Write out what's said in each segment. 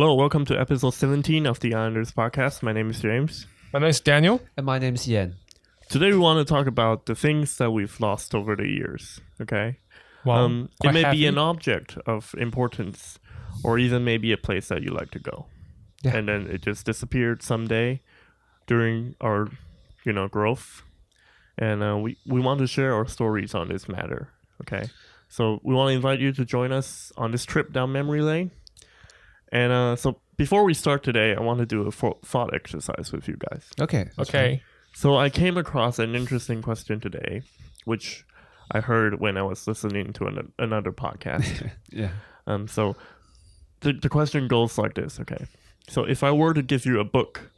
Hello, welcome to episode 17 of the Islanders podcast. My name is James. My name is Daniel. And my name's Yen. Today we want to talk about the things that we've lost over the years, okay? Wow, it may be an object of importance or even maybe a place that you like to go. Yeah. And then it just disappeared someday during our, growth. And we want to share our stories on this matter, okay? So we want to invite you to join us on this trip down memory lane. And so before we start today, I want to do a thought exercise with you guys. Okay. So I came across an interesting question today, which I heard when I was listening to another podcast. Yeah. So the question goes like this, okay? So if I were to give you a book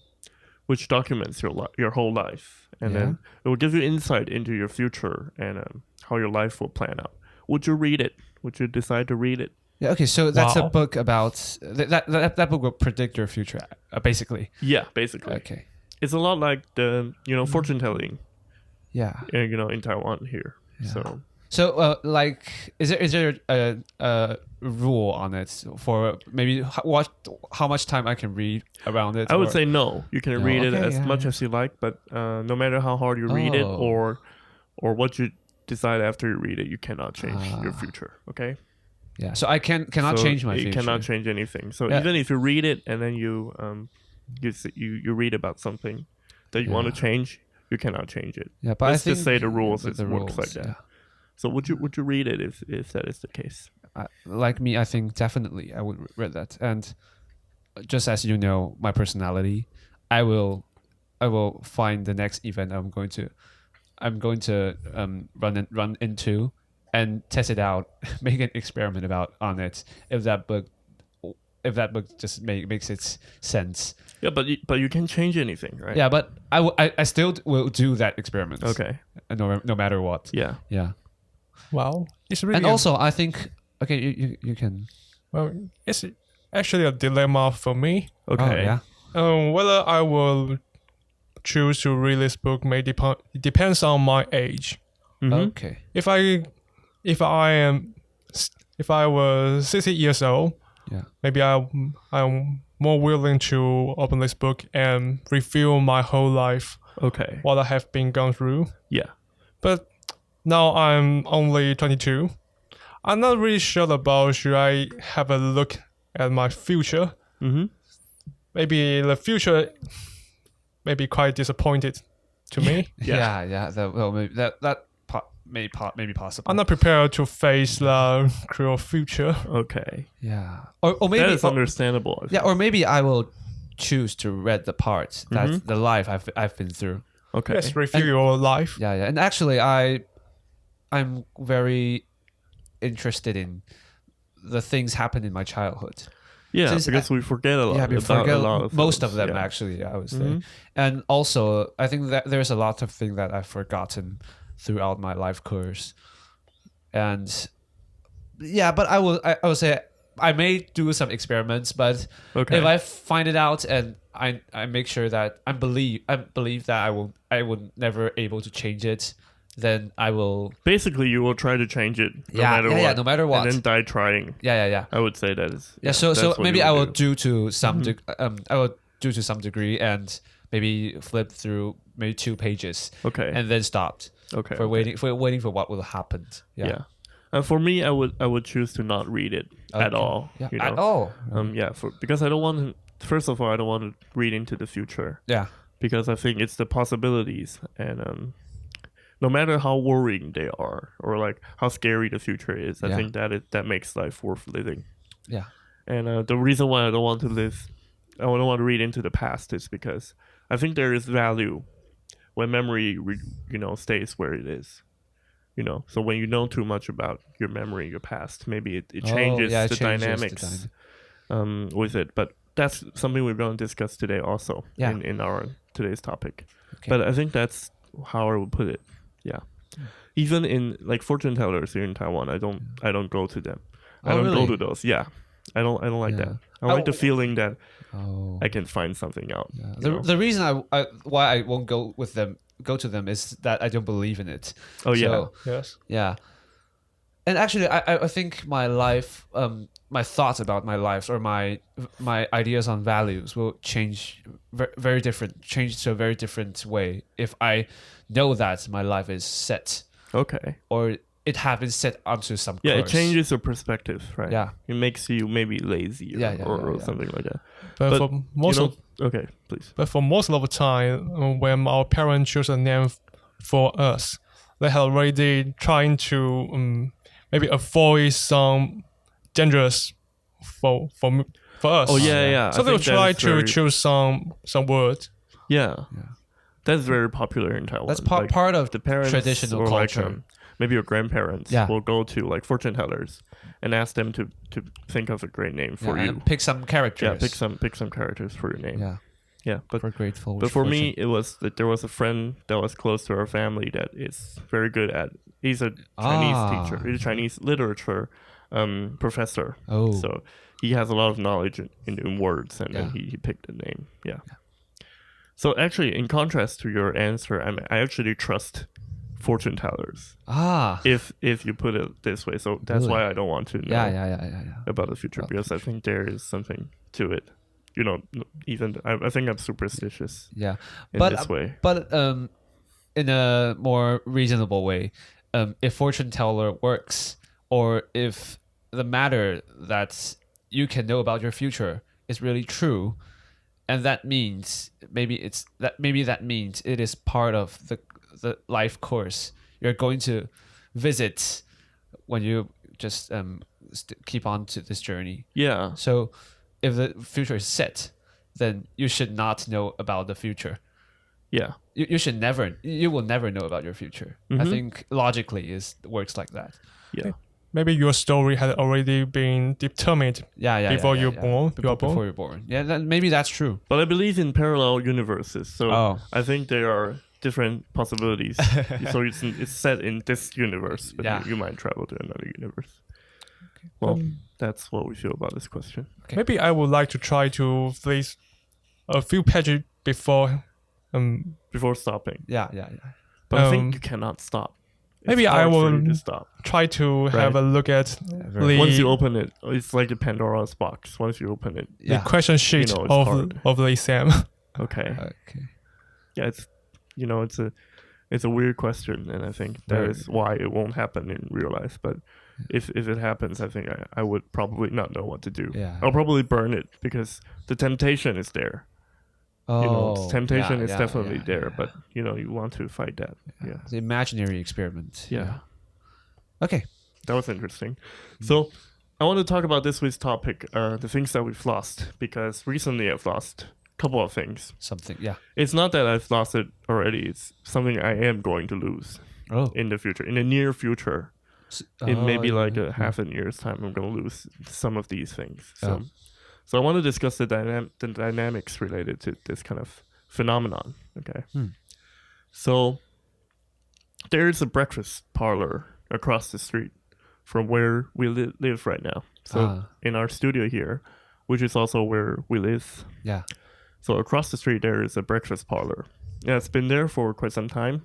which documents your whole life, and then it will give you insight into your future and how your life will plan out, would you read it? Would you decide to read it? Yeah. Okay. So that's a book about that book will predict your future, basically. Yeah, basically. Okay. It's a lot like the fortune telling. Yeah. In Taiwan here. Yeah. So is there a rule on it for maybe how much time I can read around it? I would say no. You can read it as much as you like, but no matter how hard you read it or what you decide after you read it, you cannot change your future. Okay. Yeah. So I cannot change my future. You cannot change anything. So even if you read it and then you read about something that you want to change, you cannot change it. Yeah, but let's I think just say the rules. It rules, works like that. Yeah. So would you read it if that is the case? Like me, I think definitely I would read that. And just as you know, my personality, I will find the next event I'm going to run into and test it out, make an experiment on it. If that book just makes its sense. Yeah, but you can't change anything, right? Yeah, but I still will do that experiment. Okay. No matter what. Yeah. Yeah. Wow, it's really. And also, I think you can. Well, it's actually a dilemma for me. Okay. Oh, yeah. Whether I will choose to read this book depends on my age. Mm-hmm. Okay. If I was 60 years old, maybe I'm more willing to open this book and review my whole life. Okay. What I have been gone through. Yeah. But now I'm only 22. I'm not really sure about should I have a look at my future. Mm-hmm. Maybe the future may be quite disappointed to me. Yeah. Maybe that may be possible. I'm not prepared to face the cruel future. Okay. Yeah. Or maybe that is understandable. Yeah. Or maybe I will choose to read the parts that's the life I've been through. Okay. Let's review your life. Yeah. And actually, I'm very interested in the things happen in my childhood. Yeah, because we forget a lot. Yeah, we forget a lot of most things. of them actually. I would say, and also I think that there's a lot of things that I've forgotten throughout my life course, and but I will say I may do some experiments, but if I find it out and I make sure that I believe that I will never able to change it, then I will. Basically, you will try to change it no matter what. Yeah, no matter what. And then die trying. Yeah. I would say that is. Yeah, so maybe I will do to some degree and maybe flip through maybe 2 pages. Okay. And then stopped. Okay. Waiting for what will happen. Yeah. And for me, I would choose to not read it at all. Yeah. At all. Because I don't want to. First of all, I don't want to read into the future. Yeah. Because I think it's the possibilities and no matter how worrying they are or like how scary the future is, I think that makes life worth living. Yeah. And the reason why I don't want to read into the past is because I think there is value when memory, stays where it is. So when you know too much about your memory, your past, maybe it changes the dynamics with it. But that's something we're going to discuss today also in our today's topic. Okay. But I think that's how I would put it. Yeah. Even in like fortune tellers here in Taiwan, I don't go to them. I don't go to those. Yeah. I don't like that. I like the feeling that I can find something out. Yeah. The reason why I won't go to them is that I don't believe in it. Oh, yeah. Yes. Yeah. And actually I think my life my thoughts about my life or my ideas on values will change change to a very different way if I know that my life is set. Okay. Or it has been set onto some Yeah, course. it changes your perspective, right? Yeah. It makes you maybe lazy or something like that. But for most okay, please. But for most of the time, when our parents choose a name for us, they have already trying to maybe avoid some dangerous for us. Oh yeah. So they'll try to choose some word. Yeah. That's very popular in Taiwan. That's part of the parents traditional culture. Like, maybe your grandparents will go to like fortune tellers and ask them to think of a great name for you. And pick some characters. Yeah, pick some characters for your name. Yeah, but for grateful. But for me, it was that there was a friend that was close to our family that is very good at. He's a Chinese teacher. He's a Chinese literature professor. Oh, so he has a lot of knowledge in words, and then he picked a name. Yeah. So actually, in contrast to your answer, I actually trust fortune tellers. If you put it this way, so that's why I don't want to know about the future, because I think there is something to it. You know, even I think I'm superstitious. Yeah, in this way. But in a more reasonable way, if fortune teller works, or if the matter that you can know about your future is really true, and that means that means it is part of the life course you're going to visit when you just keep on to this journey. Yeah. So if the future is set, then you should not know about the future. Yeah. You will never know about your future. I think logically works like that. Yeah. Maybe your story had already been determined before you're born. Before you're born. Yeah, maybe that's true. But I believe in parallel universes. So I think there are different possibilities. So it's set in this universe, but you might travel to another universe. Okay. Well, that's what we feel about this question. Okay. Maybe I would like to try to place a few pages before stopping. Yeah. But I think you cannot stop. Maybe I will try to have a look at once you open it. It's like the Pandora's box. Once you open it, the question sheet of the exam. Okay. Yeah, it's a weird question, and I think that is why it won't happen in real life. But if it happens, I think I would probably not know what to do. Yeah. I'll probably burn it because the temptation is there. Temptation is definitely there, but you want to fight that. Yeah. The imaginary experiment. Yeah. Okay. That was interesting. So I want to talk about this week's topic, the things that we've lost, because recently I've lost a couple of things. Something, yeah. It's not that I've lost it already. It's something I am going to lose in the future, in the near future. In maybe like a half a year's time, I'm going to lose some of these things. So I want to discuss the dynamics related to this kind of phenomenon. Okay. So there is a breakfast parlor across the street from where we live right now. So in our studio here, which is also where we live. Yeah. So across the street, there is a breakfast parlor. Yeah, it's been there for quite some time.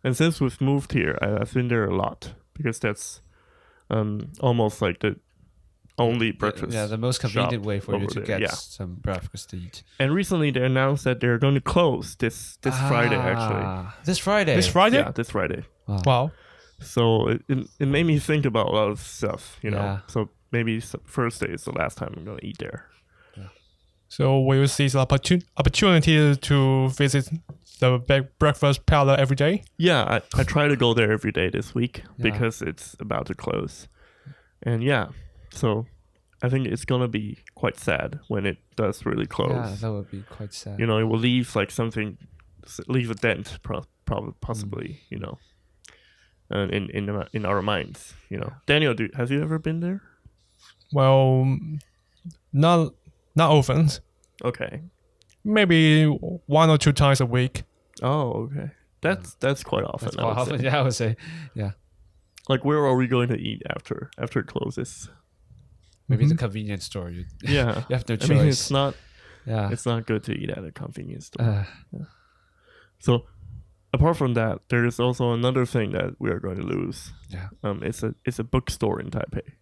And since we've moved here, I've been there a lot because that's almost like the only breakfast. Yeah, the most convenient way for you to there. get some breakfast to eat. And recently they announced that they're going to close this Friday, actually. This Friday? Yeah, this Friday. Wow. So it made me think about a lot of stuff, Yeah. So maybe Thursday is the last time I'm going to eat there. Yeah. So will you seize the opportunity to visit the breakfast parlor every day? Yeah, I try to go there every day this week because it's about to close. And so I think it's going to be quite sad when it does really close. Yeah, that would be quite sad. It will leave like leave a dent, possibly, in our minds, Daniel, have you ever been there? Well, not often. Okay. Maybe 1 or 2 times a week. Oh, okay. That's quite often. That's quite often. Yeah, I would say. Yeah. Like, where are we going to eat after it closes? Maybe the convenience store. You have no choice. I mean, it's not good to eat at a convenience store. So, apart from that, there is also another thing that we are going to lose. Yeah. It's a bookstore in Taipei.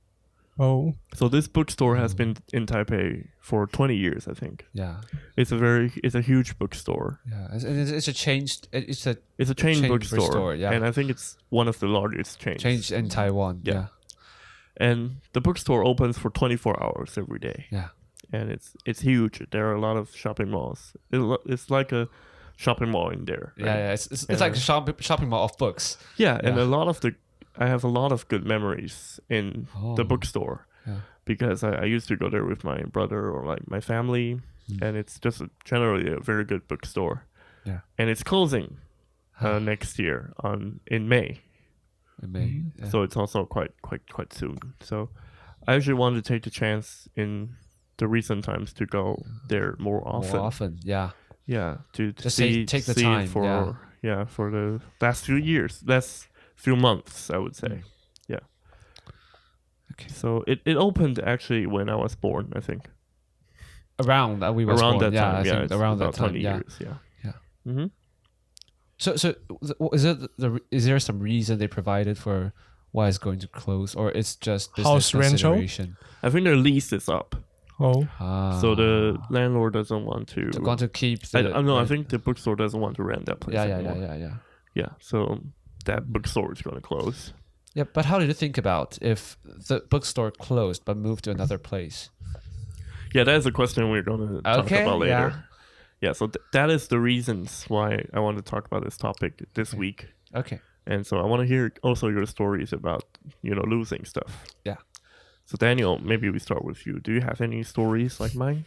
Oh, So this bookstore has been in Taipei for 20 years, I think. Yeah. It's a huge bookstore. Yeah. It's a changed. It's a It's a chain bookstore, bookstore, yeah. and I think it's one of the largest chains. change in Taiwan. Yeah. Yeah. And the bookstore opens for 24 hours every day, Yeah. and it's huge. There are a lot of shopping malls. It's like a shopping mall in there. Yeah. right? Yeah. It's like a shopping mall of books. Yeah, and Yeah. I have a lot of good memories in the Oh. bookstore Yeah. because I used to go there with my brother or like my family, and it's just generally a very good bookstore. Yeah. And it's closing next year in May, Yeah. so it's also quite soon. So I actually wanted to take the chance in the recent times to go there more often. More often. Yeah. Yeah, to Just see take the see time, it for for the last few months, I would say. Yeah. Okay. So it opened actually when I was born, I think. Around we were Around born. that Yeah. time, I yeah, think it's around that about time. 20 Yeah. years, yeah. Yeah. Mm-hmm. So is there some reason they provided for why it's going to close, or it's just business House rental? consideration? I think their lease is up, oh, so the landlord doesn't want to. to want to keep. I The, think the bookstore doesn't want to rent that place anymore. Yeah. Yeah, so that bookstore is going to close. Yeah, but how did you think about if the bookstore closed but moved to another place? Yeah, that is a question we're going to talk Okay, about later. yeah. Yeah, so that is the reasons why I want to talk about this topic this week. Okay. And so I want to hear also your stories about, losing stuff. Yeah. So Daniel, maybe we start with you. Do you have any stories like mine?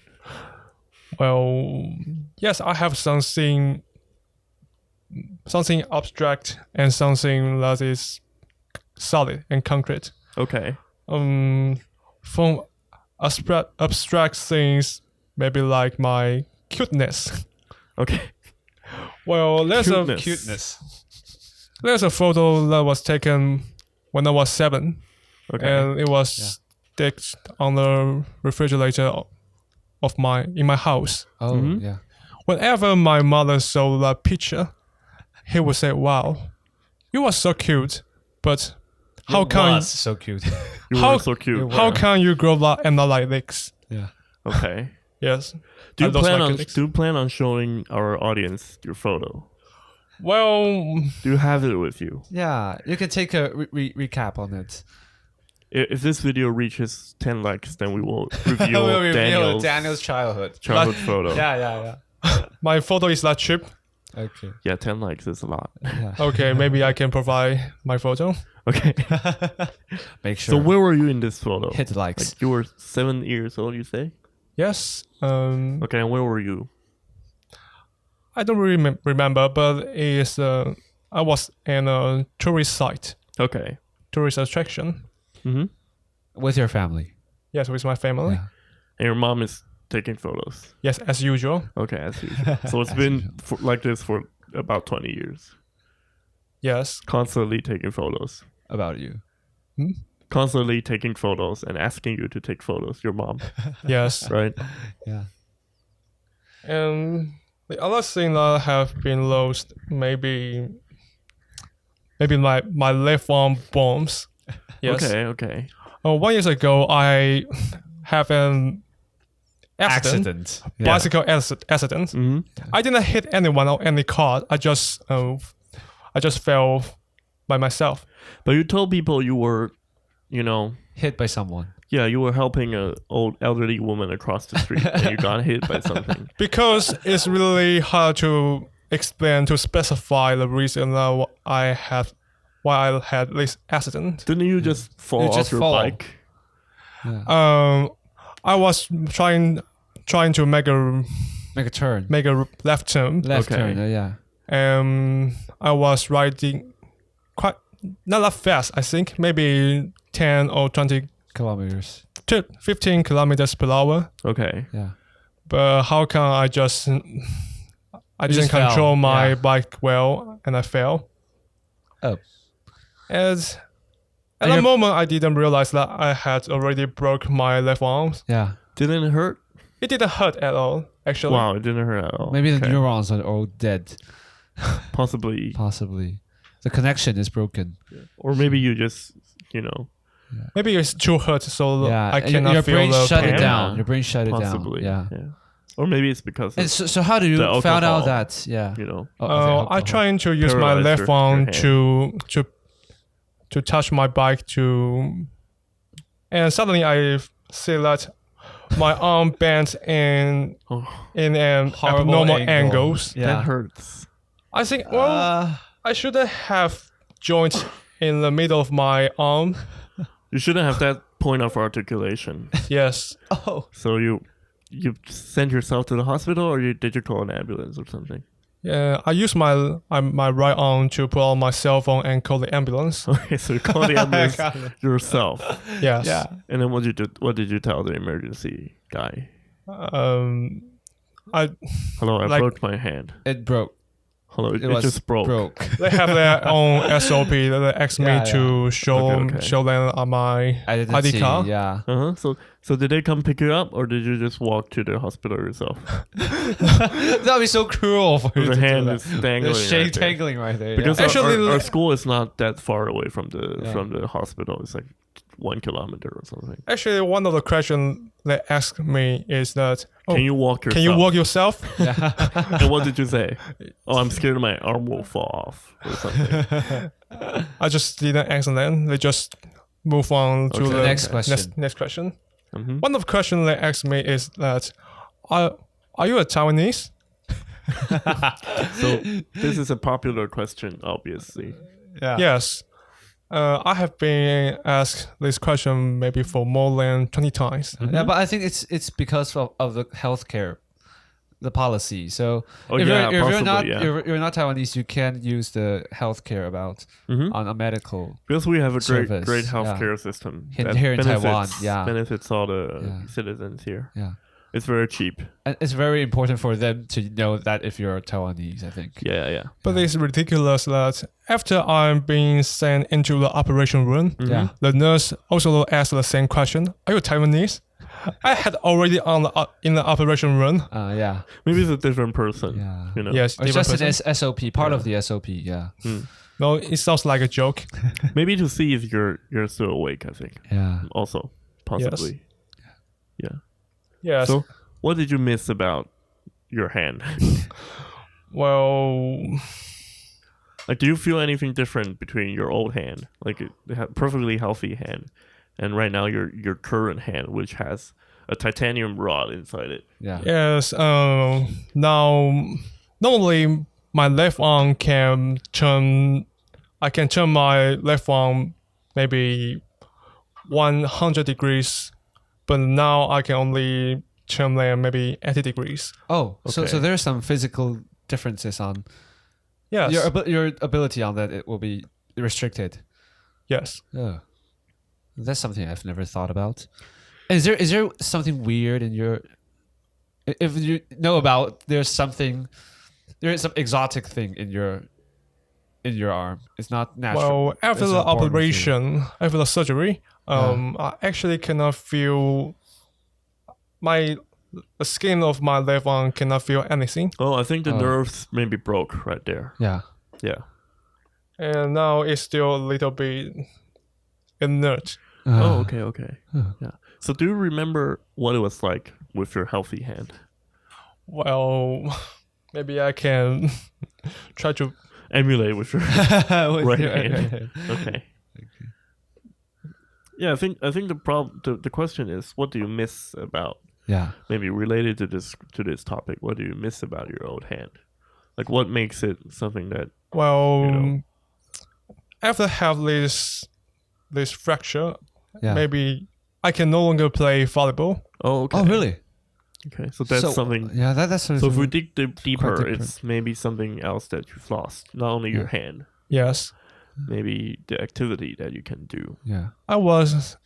well, yes, I have something abstract and something that is solid and concrete. Okay. From abstract things, maybe like my cuteness. Okay. Well, Cuteness. there's a photo that was taken when I was 7, Okay. and it was sticked on the refrigerator in my house. Oh yeah. Whenever my mother saw that picture, he would say, "Wow, you are so cute, but how can so cute? You how- were so cute. how can you grow up and not like this?" Yeah. Okay. Yes. Do you Those plan like on critics. do you plan on showing our audience your photo? Well, Do you have it with you? Yeah. You can take a recap on it. If this video reaches 10 likes, then we will reveal We'll reveal Daniel's childhood. childhood photo. Yeah. my photo is that cheap. Okay. Yeah, 10 likes is a lot. Yeah. Okay, maybe I can provide my photo. Okay. Make So sure. where were you in this photo? hit likes. Like you were 7 years old, you say? Yes. Okay, and where were you? I don't really remember, but I was in a tourist site, Okay. tourist attraction. Mm-hmm. With your family. Yes, with my family. Yeah. And your mom is taking photos. Yes, as usual. Okay, as usual. So it's been like this for about 20 years. Yes. Constantly taking photos. About you. Constantly taking photos and asking you to take photos. Your mom, Yes. right? Yeah. And the other thing that have been lost, maybe my left arm bones. Yes. Okay. 1 year ago, I have an accident. Yeah. Bicycle accident. Mm-hmm. I didn't hit anyone or any car. I just fell by myself. But you told people you were, Hit by someone. yeah, you were helping an old elderly woman across the street and you got hit by something. Because it's really hard to specify the reason that why I had this accident. Didn't you just fall You off just your fall. bike? Yeah. I was trying to make a Make a turn. left turn. Left Okay. turn. Yeah. I was riding quite not that fast. I think maybe 10 or 20 Kilometers. to 15 kilometers per hour. Okay. Yeah. But how can I just didn't fell, control my yeah. bike well, and I fell. Oh. And at the moment, I didn't realize that I had already broke my left arm. Yeah. Didn't it hurt? It didn't hurt at all, actually. Wow, it didn't hurt at all. Maybe the Okay. neurons are all dead. Possibly. Possibly. The connection is broken. Or maybe you just, Maybe it's too hurt, so Yeah, I and cannot your feel brain the shut pain. it down. Yeah. Your brain shut it Possibly. down. Yeah. Or maybe it's because And of, so how do you the found out alcohol, that? Yeah. you know. Oh, I alcohol. trying to use my Paralyze left your arm hand. to touch my bike and suddenly I see that my arm bent in Oh, an Horrible abnormal angle. angles. Yeah. that hurts. I think I shouldn't have joint in the middle of my arm. You shouldn't have that point of articulation. Yes. Oh. So you sent yourself to the hospital, or did you call an ambulance or something? Yeah, I use my right arm to pull out my cell phone and call the ambulance. Okay, so you called the ambulance yourself, Yes. Yeah. and then what did you tell the emergency guy? I Hello, I Like- broke my hand. It broke. Hello, it was just broke. they have their own SOP that asked me Yeah, to show Okay. show them on my Identity. ID card. Yeah. So did they come pick you up, or did you just walk to the hospital yourself? That'd be so cruel for you The to hand do is that. dangling. There's right there. dangling right there. Because yeah. Actually, our school is not that far away from the Yeah. hospital. It's like 1 kilometer or something. Actually, one of the questions they asked me is that, Can you walk yourself? can you walk yourself? And what did you say? Oh, I'm scared my arm will fall off or something. I just didn't answer them. They just move on to Okay. the Next question. Next question. Mhm. One of the questions they asked me is that, are you a Taiwanese? So this is a popular question, obviously. Yeah. Yes. I have been asked this question maybe for more than 20 times. Yeah, but I think it's because of the healthcare, the policy. So Oh, if, yeah, you're, if you're not possibly, yeah. you're not Taiwanese, you can use the healthcare about Mhm. on a medical. Because we have a Service, great yeah. healthcare system Here- that here in Taiwan, benefits- yeah. benefits all the Yeah. citizens here. Yeah. It's very cheap. And it's very important for them to know that if you're Taiwanese, I think. Yeah. But it's ridiculous that after I'm being sent into the operation room, Mm-hmm. Yeah. the nurse also asked the same question. Are you Taiwanese? I had already in the operation room. Yeah. Maybe it's a different person. Yeah. You know. Yes, It's different just an person. SOP, part of the SOP. Yeah. No, it sounds like a joke. Maybe to see if you're still awake. I think Yeah. also possibly. Yeah. Yes. So what did you miss about your hand? Well, Like, do you feel anything different between your old hand, like a perfectly healthy hand, and right now your current hand, which has a titanium rod inside it? Yeah. yes. Now, normally my left arm can turn. I can turn my left arm maybe 100 degrees, but now I can only turn them maybe 80 degrees. Oh, so Okay. there's some physical differences on Yes. your ability on that. It will be restricted. Yes. Oh, that's something I've never thought about. Is there something weird in your? If you know about, there is some exotic thing in your arm. It's not natural. Well, after It's the not born with you. operation, after the surgery, I actually cannot feel the skin of my left arm cannot feel anything, Oh, I think the Oh. nerves maybe broke right there. Yeah. Yeah. and now it's still a little bit inert. Oh, okay. Yeah. So do you remember what it was like with your healthy hand? Well, maybe I can try to. Emulate with your With right your- hand. Okay. Yeah, I think the problem the question is, what do you miss about, Yeah. maybe related to this topic, what do you miss about your old hand? Like, what makes it something that Well, You know. after have this fracture, Yeah. maybe I can no longer play volleyball. Oh, okay. Oh, really? Okay, so that's something. Yeah, that's So if we dig deeper, different. it's maybe something else that you've lost. Not only your hand, Yes. maybe the activity that you can do. yeah. I was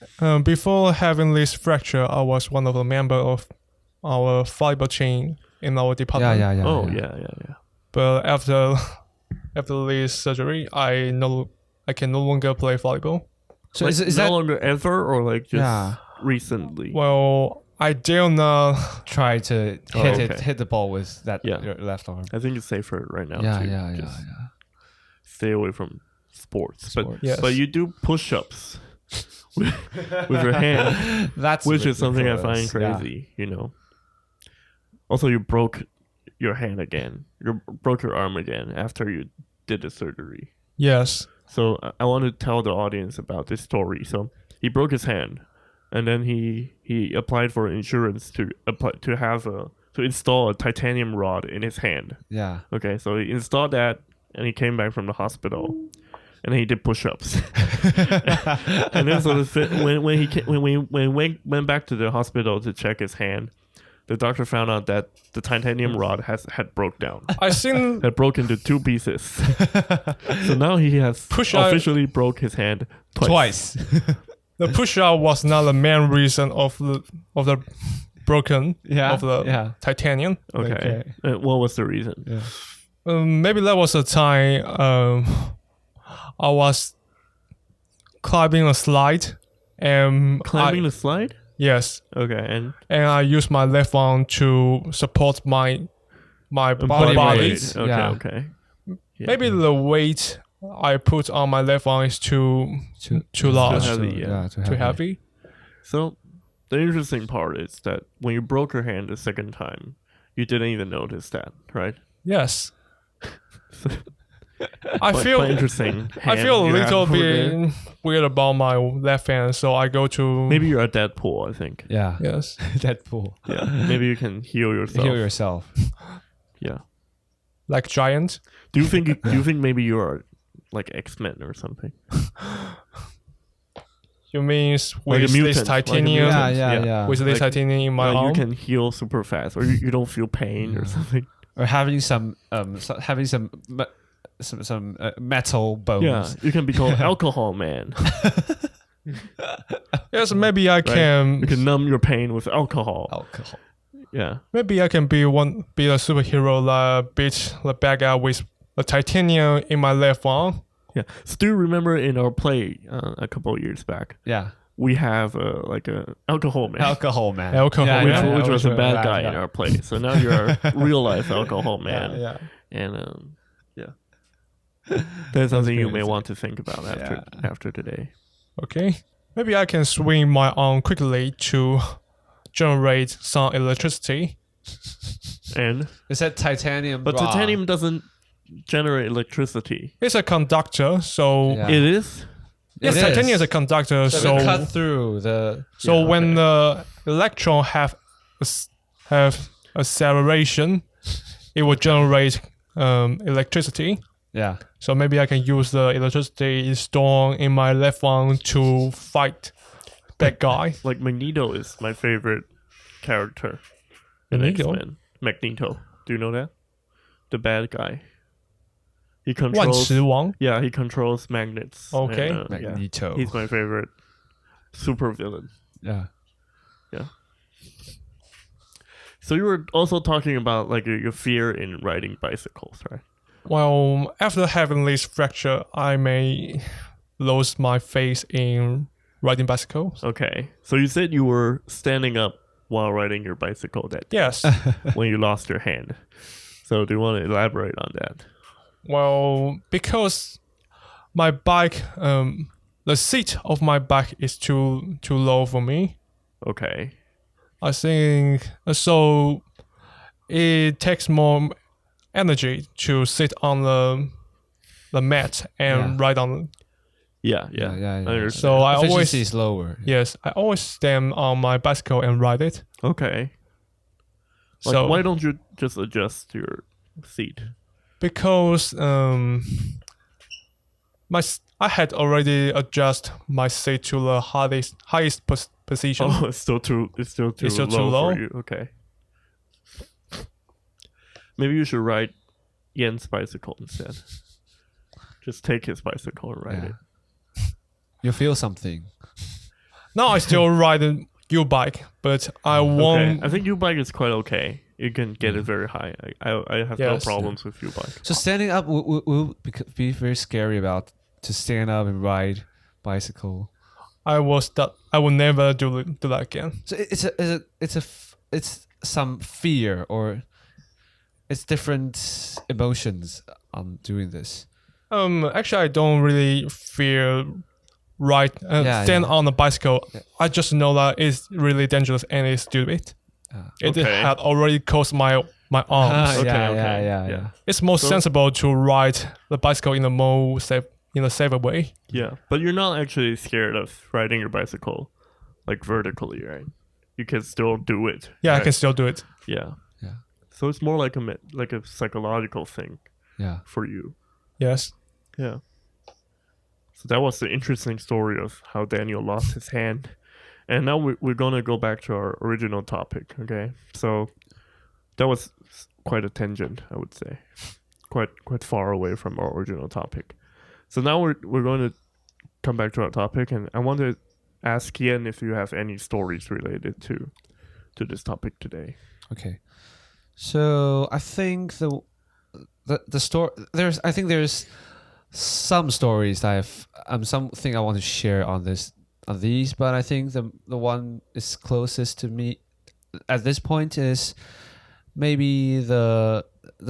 before having this fracture. I was one of the member of our volleyball team in our Yeah, department. yeah, yeah. Oh, yeah. yeah. But after this surgery, I can no longer play volleyball. So Like, is no that longer ever, or like just Yeah. recently? Well, I dare not. try to Oh, hit okay. hit the ball with that Yeah. your left arm? I think it's safer right now. Yeah, to yeah, yeah, just yeah. Stay away from sports. Sport. Yes. But you do push-ups with your hand, That's which is something I ridiculous. find Yeah. crazy. You know. Also, you broke your hand again. You broke your arm again after you did the surgery. Yes. So I want to tell the audience about this story. So he broke his hand, and then he applied for insurance to install a titanium rod in his hand. Yeah. Okay, so he installed that, and he came back from the hospital, and he did push-ups. And then when he went back to the hospital to check his hand, the doctor found out that the titanium rod had broke down. I think Had broke into 2 pieces. So now he has Push-up- officially broke his hand twice. the push-out was not the main reason of the broken Yeah. of the Yeah. titanium. Okay. What was the reason? Yeah. Maybe that was the time I was climbing a slide and Climbing the slide? yes, Okay, and and I used my left arm to support my Body body. weight. Okay, Yeah. okay. Yeah. Maybe the weight I put on my left arm is too large, Too heavy, yeah. too heavy. So the interesting part is that when you broke your hand the second time, you didn't even notice that, right? Yes, I Quite feel interesting. I hand feel a you have little over there. bit weird about my left hand, so I go to Maybe you're a Deadpool, I think. Yeah. yes. Deadpool. Yeah. Maybe you can heal yourself. Heal yourself. Yeah. Like giant. Do you think maybe you're like X-Men or something? You mean Like a with this mutant, like a titanium, mutant. Yeah. with this Like, titanium in my you arm? can heal super fast, or you don't feel pain or something. Or having some metal bones. Yeah, you can become alcohol man. Yes, maybe I Right? can. You can numb your pain with alcohol. Alcohol. Yeah. Maybe I can be a superhero that beat the bad guy with the titanium in my left arm. Yeah. Still remember in our play a couple of years back, Yeah. we have like a alcohol man. Alcohol man. Alcohol Yeah, man. which was a a bad guy in our play. So now you're a real life alcohol man. Yeah. And that's something you may crazy. want to think about after today. Okay. Maybe I can swing my arm quickly to generate some electricity. And Is that titanium? but rod? titanium doesn't generate electricity. It's a conductor, so Yeah. It is. yes, It titanium is. is a conductor. So, So it cut through the. so Yeah, when okay. the electron have acceleration, it will generate electricity. Yeah. So maybe I can use the electricity stored in my left arm to fight bad guy. Like Magneto is my favorite character in Magneto? X-Men. Magneto. Do you know that? The bad guy. He 万 controls. 磁王. Yeah, he controls magnets. Okay. And, yeah, Magneto. he's my favorite super villain. Yeah. So you were also talking about like your fear in riding bicycles, right? Well, after having this fracture, I may lose my faith in riding bicycles. Okay. So you said you were standing up while riding your bicycle that day Yes. when you lost your hand. So do you want to elaborate on that? Well, because my bike, the seat of my bike is too low for me. Okay. I think so. It takes more energy to sit on the mat and Yeah. ride on. Yeah. Yeah. I understand. So I Efficiency always is lower. yes, I always stand on my bicycle and ride it. Okay. Like, So why don't you just adjust your seat? because I had already adjusted my seat to the highest position. Oh, it's still too low for you. Okay. Maybe you should ride Yen's bicycle instead. Just take his bicycle and ride Yeah. it. You feel something. Now I still ride a U-bike, but I won't. Okay. I think U-bike is quite okay. You can get it very high. I have no Yes. problems with U-bike. So standing up will be very scary about to stand up and ride bicycle. I will never do that again. So it's some fear or it's different emotions on doing this. Actually, I don't really fear stand on a bicycle, I just know that it's really dangerous and it's stupid. It had already caused my arms. Yeah. It's more sensible to ride the bicycle in a safer way. Yeah, but you're not actually scared of riding your bicycle like vertically, right? You can still do it. Yeah, right? I can still do it. Yeah. Yeah. So it's more like a psychological thing for you. Yes. Yeah. So that was the interesting story of how Daniel lost his hand. And now we're going to go back to our original topic, okay? So that was quite a tangent, I would say. Quite far away from our original topic. So now we're going to come back to our topic, and I want to ask Kian if you have any stories related to this topic today. Okay. So I think the story there's some stories that something I want to share on these, but I think the one is closest to me at this point is maybe the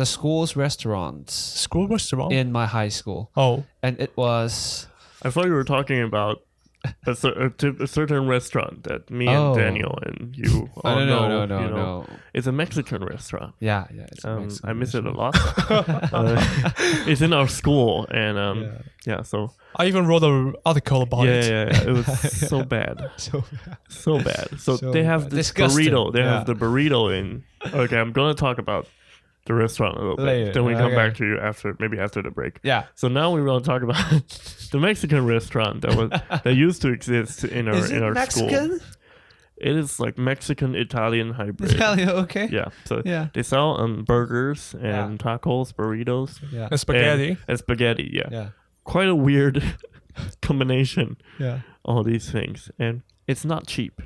school's restaurant. School restaurant? In my high school. Oh. And it was... I thought you were talking about a certain restaurant that me and Daniel and you all know. No. It's a Mexican restaurant. Yeah. It's a Mexican I miss it a restaurant. lot. It's in our school, and so I even wrote an article about it. Yeah. It was so bad. So bad. So they have this disgusting. burrito. They have the burrito in. Okay, I'm gonna talk about the restaurant a little bit. Later. Then we come back to you after the break. Yeah. So now we're gonna talk about the Mexican restaurant that used to exist in our Mexican? school. It is like Mexican Italian hybrid. Italian, okay. Yeah. So they sell burgers and tacos, burritos, And spaghetti. and spaghetti. Yeah. Yeah. Quite a weird combination. Yeah. All these things, and it's not cheap.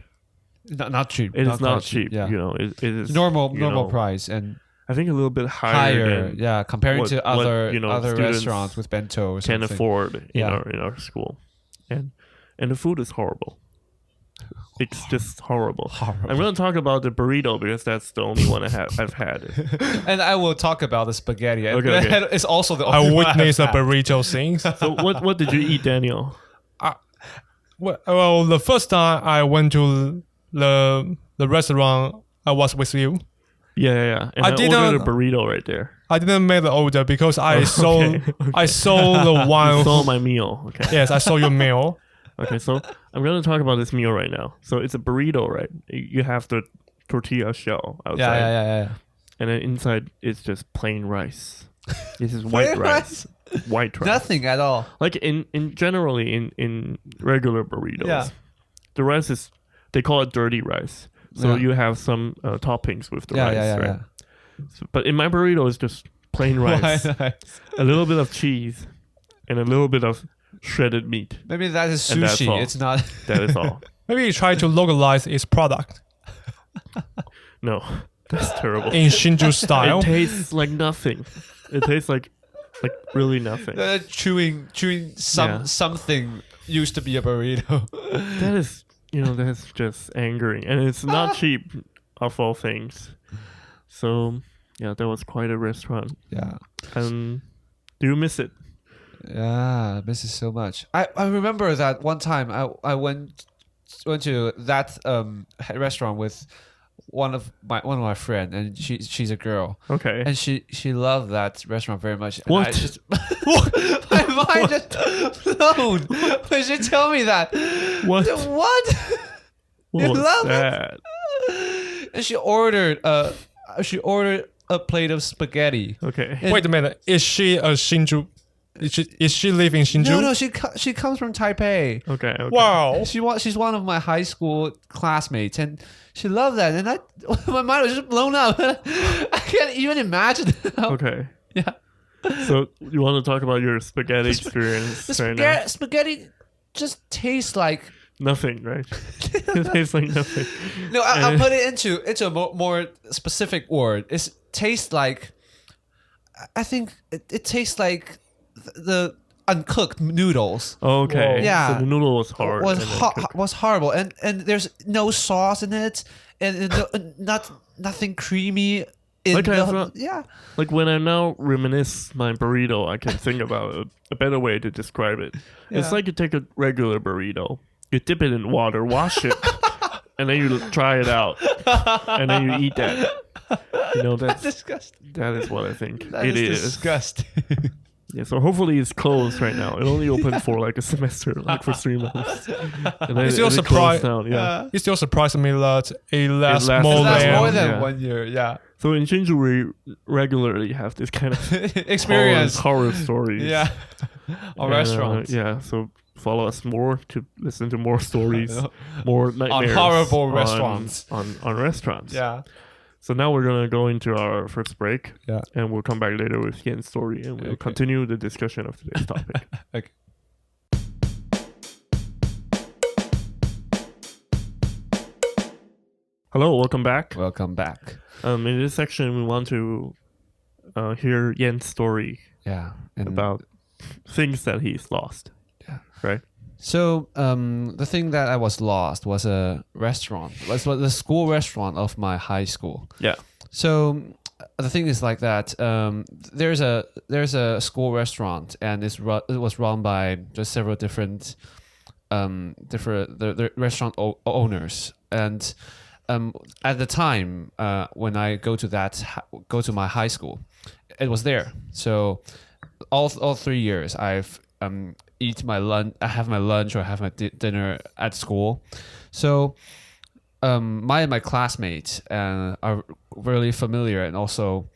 Not cheap. It is not cheap. Yeah. You know, it is normal price and I think a little bit higher. Higher, comparing to other students restaurants with bento or can something. afford in our school, and the food is horrible. It's just horrible. I'm going to talk about the burrito because that's the only one I've had. And I will talk about the spaghetti. Okay. It's also the I only one witnessed a I've had. burrito thing. So what did you eat, Daniel? Well, the first time I went to the restaurant, I was with you. Yeah. And I ordered a burrito right there. I didn't make the order because I saw Okay. I saw the one. You saw my meal. Okay. Yes, I saw your meal. Okay, so I'm going to talk about this meal right now. So it's a burrito, right? You have the tortilla shell outside. Yeah. And then inside it's just plain rice. This is white rice. White rice. Nothing at all. Like generally in regular burritos. Yeah. The rice is, they call it dirty rice. So you have some toppings with the rice, right? Yeah. So, but in my burrito it's just plain rice. Why? A little bit of cheese and a little bit of shredded meat. Maybe that is And that's sushi. all. It's not. That is all. Maybe you try to localize its product No, that's terrible. in Shinju style. It tastes like nothing. It tastes like really nothing. chewing something used to be a burrito. That is, that's just angering, and it's not cheap of all things. So yeah, that was quite a restaurant. Yeah. Do you miss it? Yeah, I miss it so much. I remember that one time I went to that restaurant with one of my friend, and she's a girl. Okay. And she loved that restaurant very much. And What? I just, my mind just blown when she told me that. What? What? What You was love it? that? And she ordered a plate of spaghetti. Okay. Wait a minute. Is she a Shinju? Is she live in Shinju? No, she comes from Taipei. Okay. Wow. She's one of my high school classmates, and she loved that. And my mind was just blown up. I can't even imagine. Okay. Yeah. So you want to talk about your spaghetti experience The right now? spaghetti just tastes like. Nothing, right? It tastes like nothing. No, I'll put it into a more specific word. It tastes like. I think it tastes like the uncooked noodles. Okay. Whoa. Yeah. So the noodle was hard. and then Was horrible, and there's no sauce in it, and nothing creamy. Like like when I now reminisce my burrito, I can think about a better way to describe it. It's like you take a regular burrito, you dip it in water, wash it, and then you try it out, and then you eat that. That's disgusting. that is what I think That it is is. disgusting. Yeah, so hopefully it's closed right now. It only opened for like a semester, like for 3 months. And then It's still it closed surprised. down, yeah. It still surprised me that it lasts lasts more That's Yeah. more than. than 1 year. Yeah. So in Shinju, we regularly have this kind of Experience. horror stories. Yeah. Or And, restaurants. yeah, so follow us more to listen to more stories, more nightmares horrible on- restaurants. on restaurants. Yeah. So now we're gonna go into our first break, Yeah. and we'll come back later with Yen's story, and we'll Okay. continue the discussion of today's topic. Okay. Hello, welcome back. Welcome back. In this section, we want to hear Yen's story Yeah. And about things that he's lost. Yeah. Right. So the thing that I was lost was a restaurant. Was the school restaurant of my high school. Yeah. So the thing is like that. There's a school restaurant, and it was run by just several different the restaurant owners. And at the time when I go to my high school, it was there. So all 3 years I've eat my lunch. I have my lunch or have my dinner at school. So my classmates are really familiar and also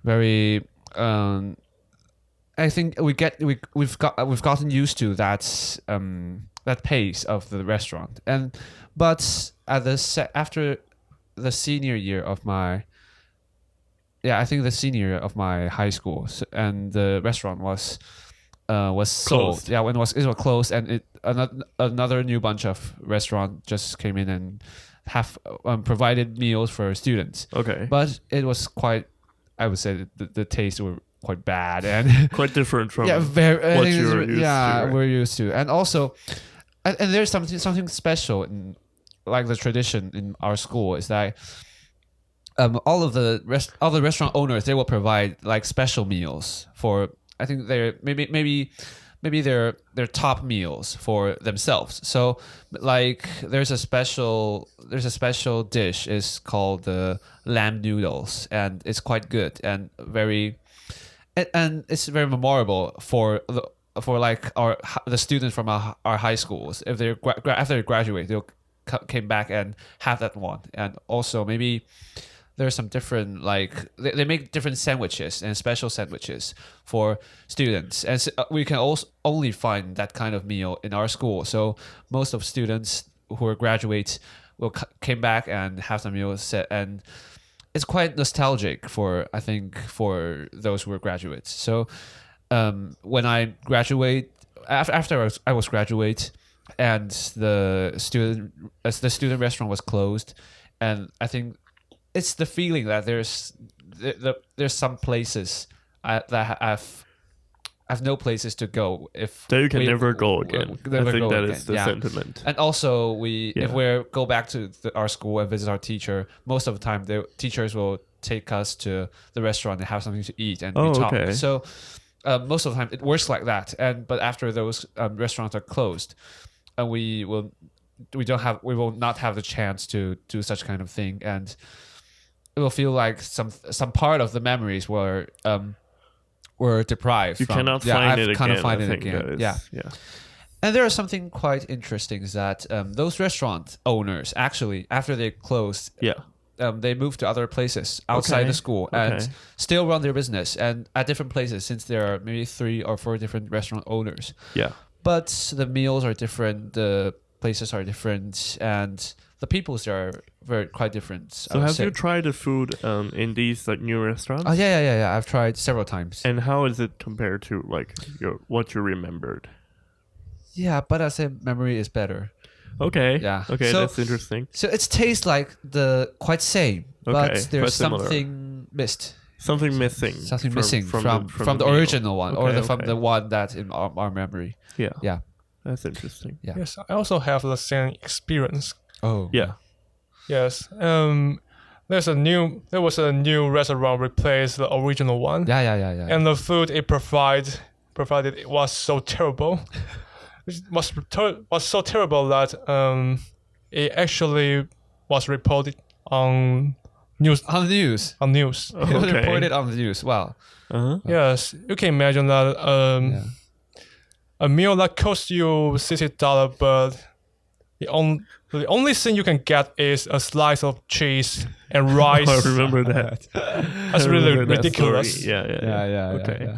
very. I think we've gotten used to that pace of the restaurant, but after the senior year of my. Yeah, I think the senior year of my high school, and the restaurant was sold. Closed. Yeah, when it was closed, and another new bunch of restaurant just came in and have provided meals for students. Okay. But it was quite, I would say, the taste were quite bad and Quite different from yeah, very. I what think you're it's- used yeah, to. Right? we're used to, and also, and there's something special in like the tradition in our school is that. All the restaurant owners, they will provide like special meals for, I think they're maybe their top meals for themselves. So like there's a special dish is called the lamb noodles, and it's quite good and it's very memorable for like the students from our high schools. If they after they graduate, they'll came back and have that one. And also maybe there's some different, like they make different sandwiches and special sandwiches for students, and we can also only find that kind of meal in our school. So most of students who are graduates will came back and have the meal set, and it's quite nostalgic for those who are graduates. So when I graduate, after I was graduate, and the student restaurant was closed, and I think it's the feeling that there's some places that I've no places to go if That you can never go again. I never think go that again. is the Yeah. sentiment. And also, if Yeah. we go back to our school and visit our teacher, most of the time the teachers will take us to the restaurant and have something to eat and we talk. Okay. So most of the time it works like that. But after those restaurants are closed, and we will not have the chance to do such kind of thing, and it will feel like some part of the memories were deprived. You from. cannot Yeah, find I've it again. kind of find I it think again. that is- Yeah. yeah. And there is something quite interesting is that those restaurant owners actually, after they closed, Yeah. they moved to other places outside Okay. the school Okay. and still run their business and at different places, since there are maybe 3 or 4 different restaurant owners. Yeah. But the meals are different, the places are different, and the peoples are quite different. So have you tried the food in these like new restaurants? Oh yeah. I've tried several times. And how is it compared to like what you remembered? Yeah, but I say memory is better. Okay. Yeah. Okay, So- that's interesting. So it tastes like the quite same, Okay, but quite there's similar. something missed. Something missing. Something missing from the meal. original one, or Okay, from okay. the one that in our memory. Yeah. Yeah. That's interesting. Yeah. Yes, I also have the same experience. Oh. Yeah. Yes. there was a new restaurant replaced the original one, Yeah. and the food it provided it was so terrible. It was so terrible that it actually was reported on news. On the news. On news. It was reported on the news. Wow. Yes, you can imagine that a meal that costs you $60, but the only thing you can get is a slice of cheese and rice. I remember that. That's really ridiculous. Yeah. Okay. Yeah.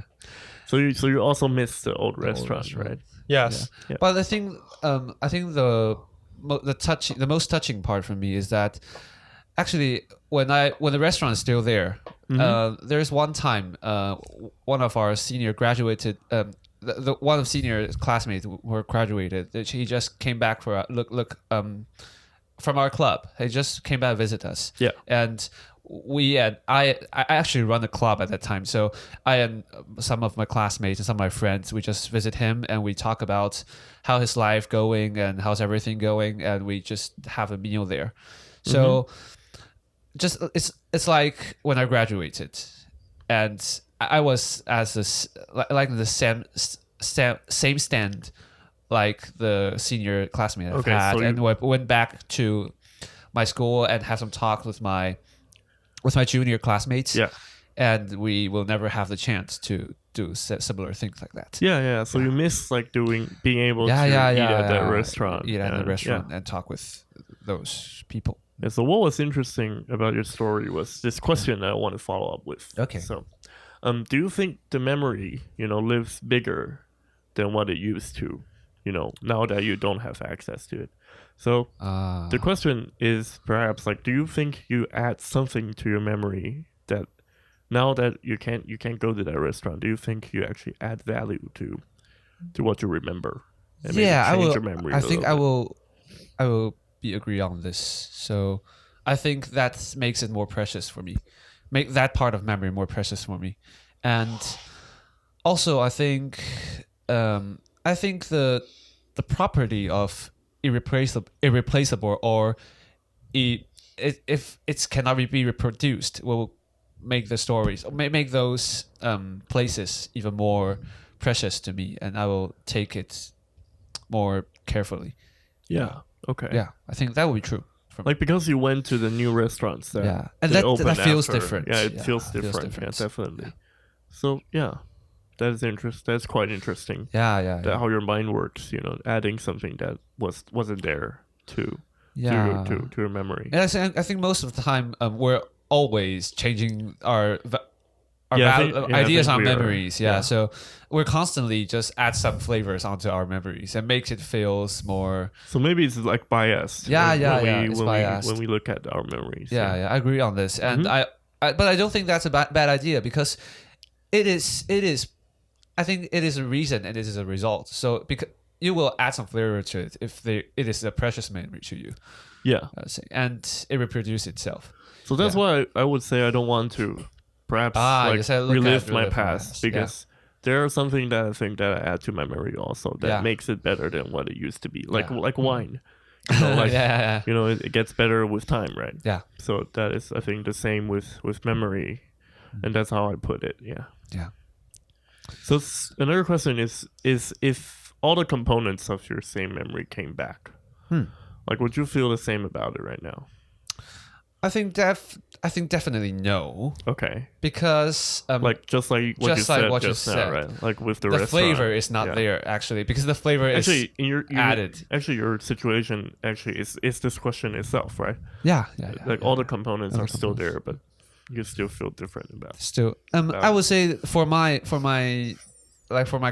So you also miss the old restaurant, right? Yes. Yeah. But I think the most touching part for me is that actually when the restaurant is still there, there's one time one of our senior graduated one of senior classmates who graduated. He just came back for a look from our club. He just came back to visit us. Yeah. And I actually run a club at that time, so I and some of my classmates and some of my friends, we just visit him and we talk about how his life going and how's everything going, and we just have a meal there. So just it's like when I graduated, and I was like the same stand like the senior classmate I've had, so and went back to my school and had some talk with my junior classmates. Yeah. And we will never have the chance to do similar things like that. Yeah. So you miss like being able to eat at that restaurant. Eat at the restaurant and talk with those people. Yeah, so what was interesting about your story was this question that I want to follow up with. Okay. So, do you think the memory, lives bigger than what it used to, now that you don't have access to it? So the question is perhaps like, do you think you add something to your memory that now that you can't go to that restaurant, do you think you actually add value to what you remember? And I will. Your memory I think I will be agree on this. So I think that makes it more precious for me. Make that part of memory more precious for me, and also I think the property of irreplaceable or if it cannot be reproduced will make the stories make those places even more precious to me, and I will take it more carefully. Yeah. Okay. Yeah, I think that would be true. Like because you went to the new restaurants that and they that opened feels after. different. Yeah, it feels different. Yeah, definitely. So that is interesting. That's quite interesting. Yeah. That how your mind works. Adding something that wasn't there to your memory. And I think most of the time we're always changing our ideas on memories. Yeah, so we're constantly just add some flavors onto our memories and makes it feels more. So maybe it's like biased. It's biased when we look at our memories. Yeah, I agree on this, and but I don't think that's a bad idea because it is. I think it is a reason and it is a result. So because you will add some flavor to it if it is a precious memory to you. Yeah, and it reproduces itself. So that's why I would say I don't want to perhaps relive my past because there are something that I think that I add to my memory also that makes it better than what it used to be. Like wine. It gets better with time, right? Yeah. So that is, I think, the same with memory, and that's how I put it. Yeah. Yeah. So another question is if all the components of your same memory came back, like would you feel the same about it right now? I think definitely no. Okay. Because just like what you said, right? Like with the restaurant, flavor is not there actually because the flavor is added. Actually, your situation actually is this question itself, right? Yeah. All the components are still there, but you still feel different about it. Still, I would say for my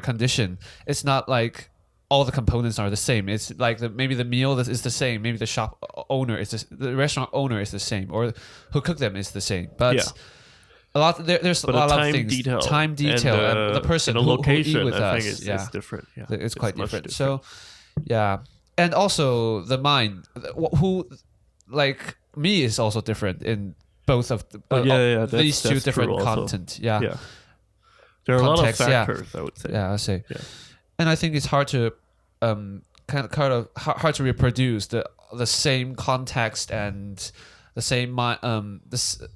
condition, it's not like all the components are the same. It's like maybe the meal is the same. Maybe the shop owner the restaurant owner is the same, or who cooked them is the same. But there's a lot of things. Time detail, and the person and the location, who eat with I us. think it's different. Yeah, it's quite different. So, and also the mind, who like me is also different in both of these two different content. Yeah. There are context, a lot of factors, I would say. Yeah, I say. Yeah. And I think it's hard to hard to reproduce the same context and the same mind,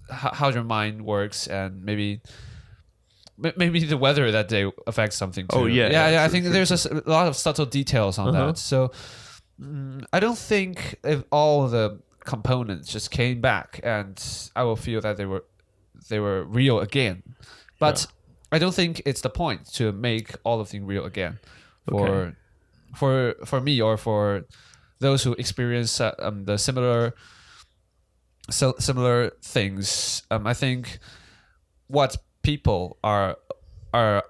how your mind works, and maybe the weather that day affects something too. Oh, yeah, I true, think true, there's a lot of subtle details on Uh-huh. that. So I don't think if all the components just came back and I will feel that they were real again. But I don't think it's the point to make all of things real again for for me or for those who experience the similar things. I think what people are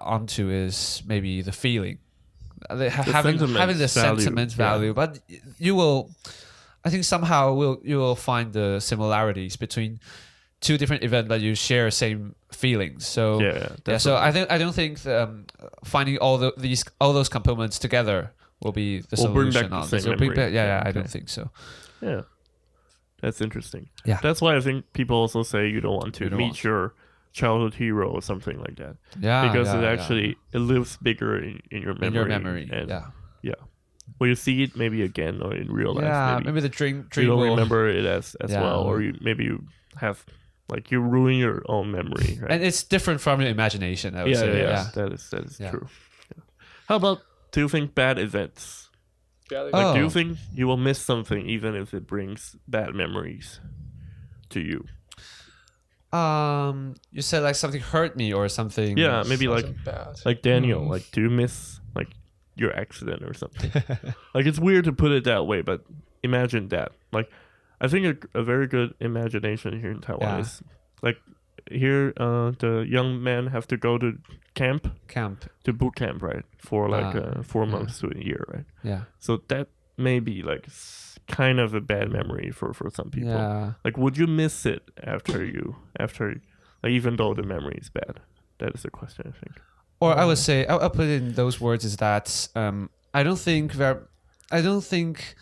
onto is maybe the feeling, having the sentiment value. But you will, I think somehow you will find the similarities between two different events that you share same feelings. So so I don't think finding all those components together will be the Bring solution back the on same this. It'll bring memory. back- I Okay. don't think so. Yeah. That's interesting. Yeah. That's why I think people also say you don't want to You don't meet want- your childhood hero or something like that. Yeah, Because yeah, it yeah. actually it lives bigger in your memory. in your memory. And Yeah, When you see it maybe again or in real life, yeah. maybe The dream you don't will, remember it as Yeah. well, or you have like you ruin your own memory, right? and it's different from your imagination. I would say. Yeah. That is Yeah. true. Yeah. How about, do you think bad events? Like, Like, do you Oh. think you will miss something even if it brings bad memories to you? You said like something hurt me or something. Yeah, maybe like something bad. Daniel. Like, do you miss like your accident or something? Like, it's weird to put it that way, but imagine that. Like, I think a very good imagination here in Taiwan Yeah. is like here the young men have to go to camp. boot camp, right? For like 4 yeah. months to a year, right? Yeah. So that may be like kind of a bad memory for some people. Yeah. Like, would you miss it after like, even though the memory is bad? That is the question, I think. Or I would say I'll put it in those words is that I don't think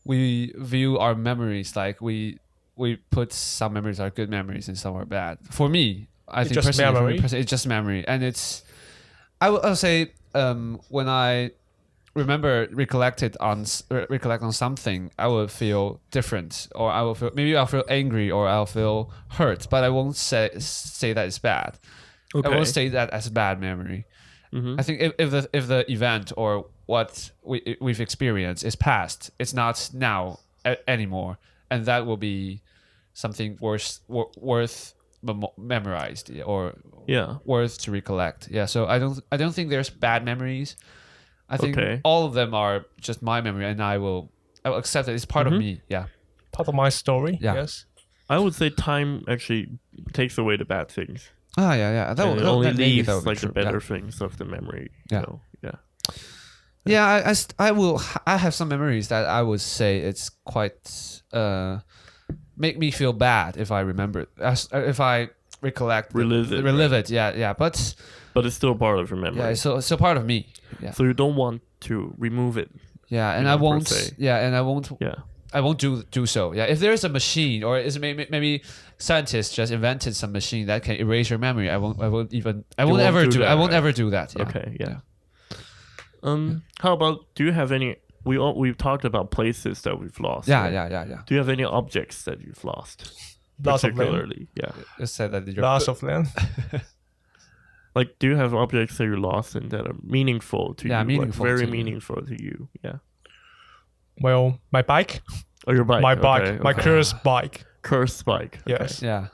we view our memories like we put some memories are good memories and some are bad. For me, I think just personally, memory. It's just memory, and it's I'll say when I recollect on something, I will feel different, or I'll feel angry, or I'll feel hurt, but I won't say that it's bad. I won't say that as a bad memory. Mm-hmm. I think if the event or what we've experienced is past, it's not now anymore, and that will be something worth memorized or worth to recollect. Yeah, so I don't think there's bad memories. I think all of them are just my memory, and I will accept that it's part of me. Yeah, Part of my story. Yeah. Yes. I would say time actually takes away the bad things. yeah. And it only maybe leaves that would be like the true. better things of the memory. Yeah. You know? Yeah. Yeah, I have some memories that I would say it's quite make me feel bad if I remember it. If I recollect Relive it. Yeah, but it's still part of your memory. yeah, it's so part of me. Yeah, So you don't want to remove it. yeah, and you I know, per won't. se. Yeah, and I won't. Yeah. I won't do so. Yeah, if there is a machine, or is maybe scientists just invented some machine that can erase your memory, I won't won't do that, I won't right? ever do that. Yeah. Okay. Yeah. How about, do you have any? We've talked about places that we've lost. Yeah, right? yeah. Do you have any objects that you've lost? Lots of them. Particularly, yeah. Just said that you're Lots of them. Like, do you have objects that you lost and that are meaningful to Yeah, you? meaningful like, very to you. meaningful to you. Yeah. Well, my bike. Oh, your bike. My bike. Okay, My okay. cursed bike. Cursed bike. Okay. Yes. Yeah.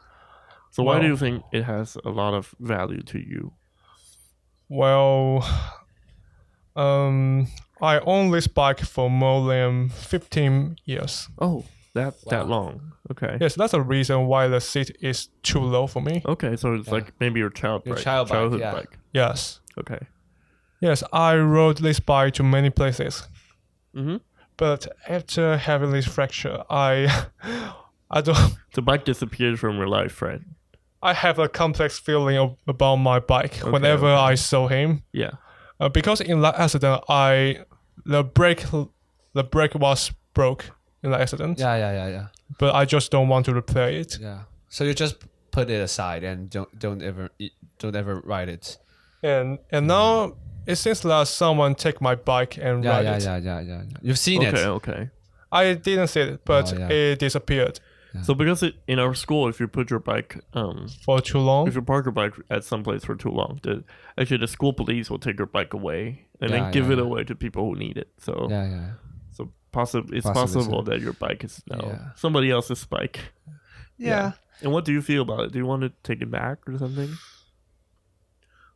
So why do Well- you think it has a lot of value to you? Well, I own this bike for more than 15 years. Oh, that long. Okay. Yes, that's the reason why the seat is too low for me. Okay, so it's like maybe your childhood yeah. bike. Yes. Okay. Yes, I rode this bike to many places. Mm-hmm. But after having this fracture, I don't. The bike disappeared from your life, right? I have a complex feeling about my bike whenever I saw him. Yeah. Because in that accident, the brake was broke in the accident. Yeah. But I just don't want to replay it. Yeah. So you just put it aside and don't ever ride it. And now it seems that someone take my bike and ride it. Yeah. You've seen it. Okay. I didn't see it, but Oh, yeah. it disappeared. So because in our school, if you put your bike, For too long. if you park your bike at some place for too long, the school police will take your bike away and Yeah, then give yeah, it yeah. away to people who need it. So Yeah. so it's Possibly possible so. that your bike is now Yeah. somebody else's bike. Yeah. And what do you feel about it? Do you want to take it back or something?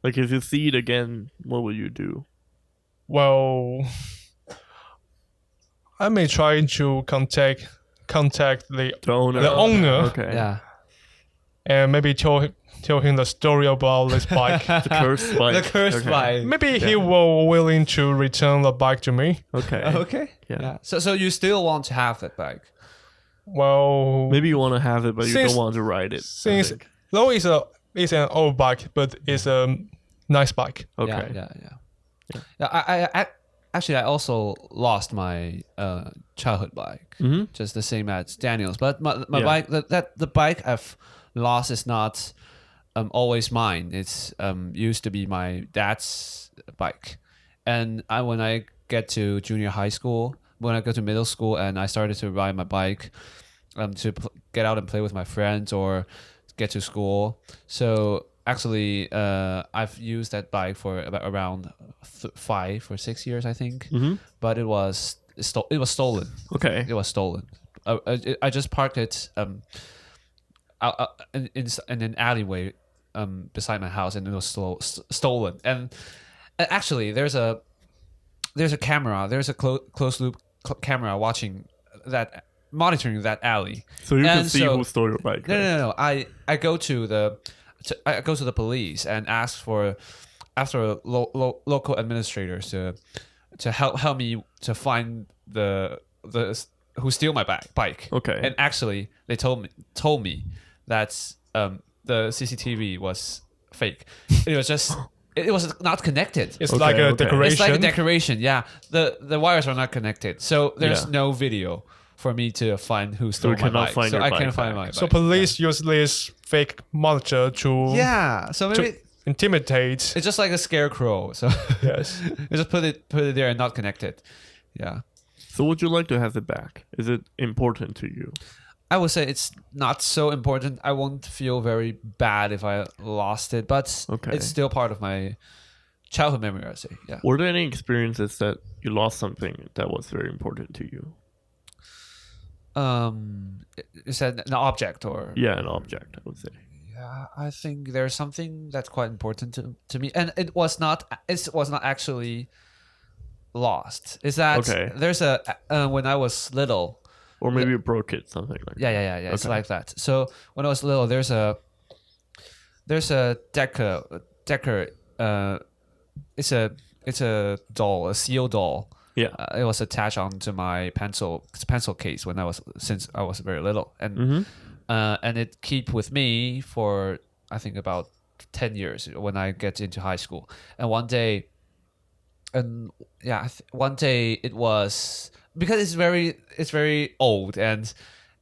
Like if you see it again, what will you do? Well, I may try to contact the The owner. owner Okay. Yeah. and maybe tell him the story about this bike. The cursed bike. The cursed Okay. bike. Maybe he will willing to return the bike to me. Okay. Okay. Yeah. So you still want to have that bike? Well, Maybe you want to have it, but you Since- don't want to ride it. I since think. though it's an old bike, but it's a nice bike. Okay. Yeah. I actually I also lost my childhood bike, just the same as Daniel's. But my Yeah. bike the bike I've lost is not always mine. It's used to be my dad's bike, and when I get to junior high school, when I go to middle school, and I started to ride my bike to get out and play with my friends or get to school. So actually, I've used that bike for around 5 or 6 years, I think. But it was stolen. Okay. It was stolen. I just parked it in an alleyway beside my house, and it was stolen. And actually, there's a camera. There's a closed loop camera monitoring that alley. So you can And see so- who stole your bike. right? No. I go to the police and ask for local administrators to help me to find the who steal my bike. Okay. And actually, they told me that the CCTV was fake. It was just it was not connected. It's Okay, like a okay. decoration. It's like a decoration. Yeah, the wires are not connected, so there's Yeah. no video for me to find who stole my cannot bike. find So your I bike can't find back. my bike. So police use this fake monitor to Yeah, so maybe to intimidate. it's just like a scarecrow. So Yes. you just put it there and not connected. Yeah, So would you like to have it back? Is it important to you? I would say it's not so important. I won't feel very bad if I lost it, but Okay. it's still part of my childhood memory. I say, yeah. Were there any experiences that you lost something that was very important to you? Is that an object or? Yeah, an object, I would say. Yeah, I think there's something that's quite important to me, and it was not actually lost. Is that Okay. there's a when I was little. Or maybe you broke it, something like that. Yeah. It's Okay. like that. So when I was little, there's a Decker. It's a doll, a seal doll. Yeah. It was attached onto my pencil case since I was very little, and Mm-hmm. and it keep with me for I think about 10 years when I get into high school. And one day, one day it was because it's very old, and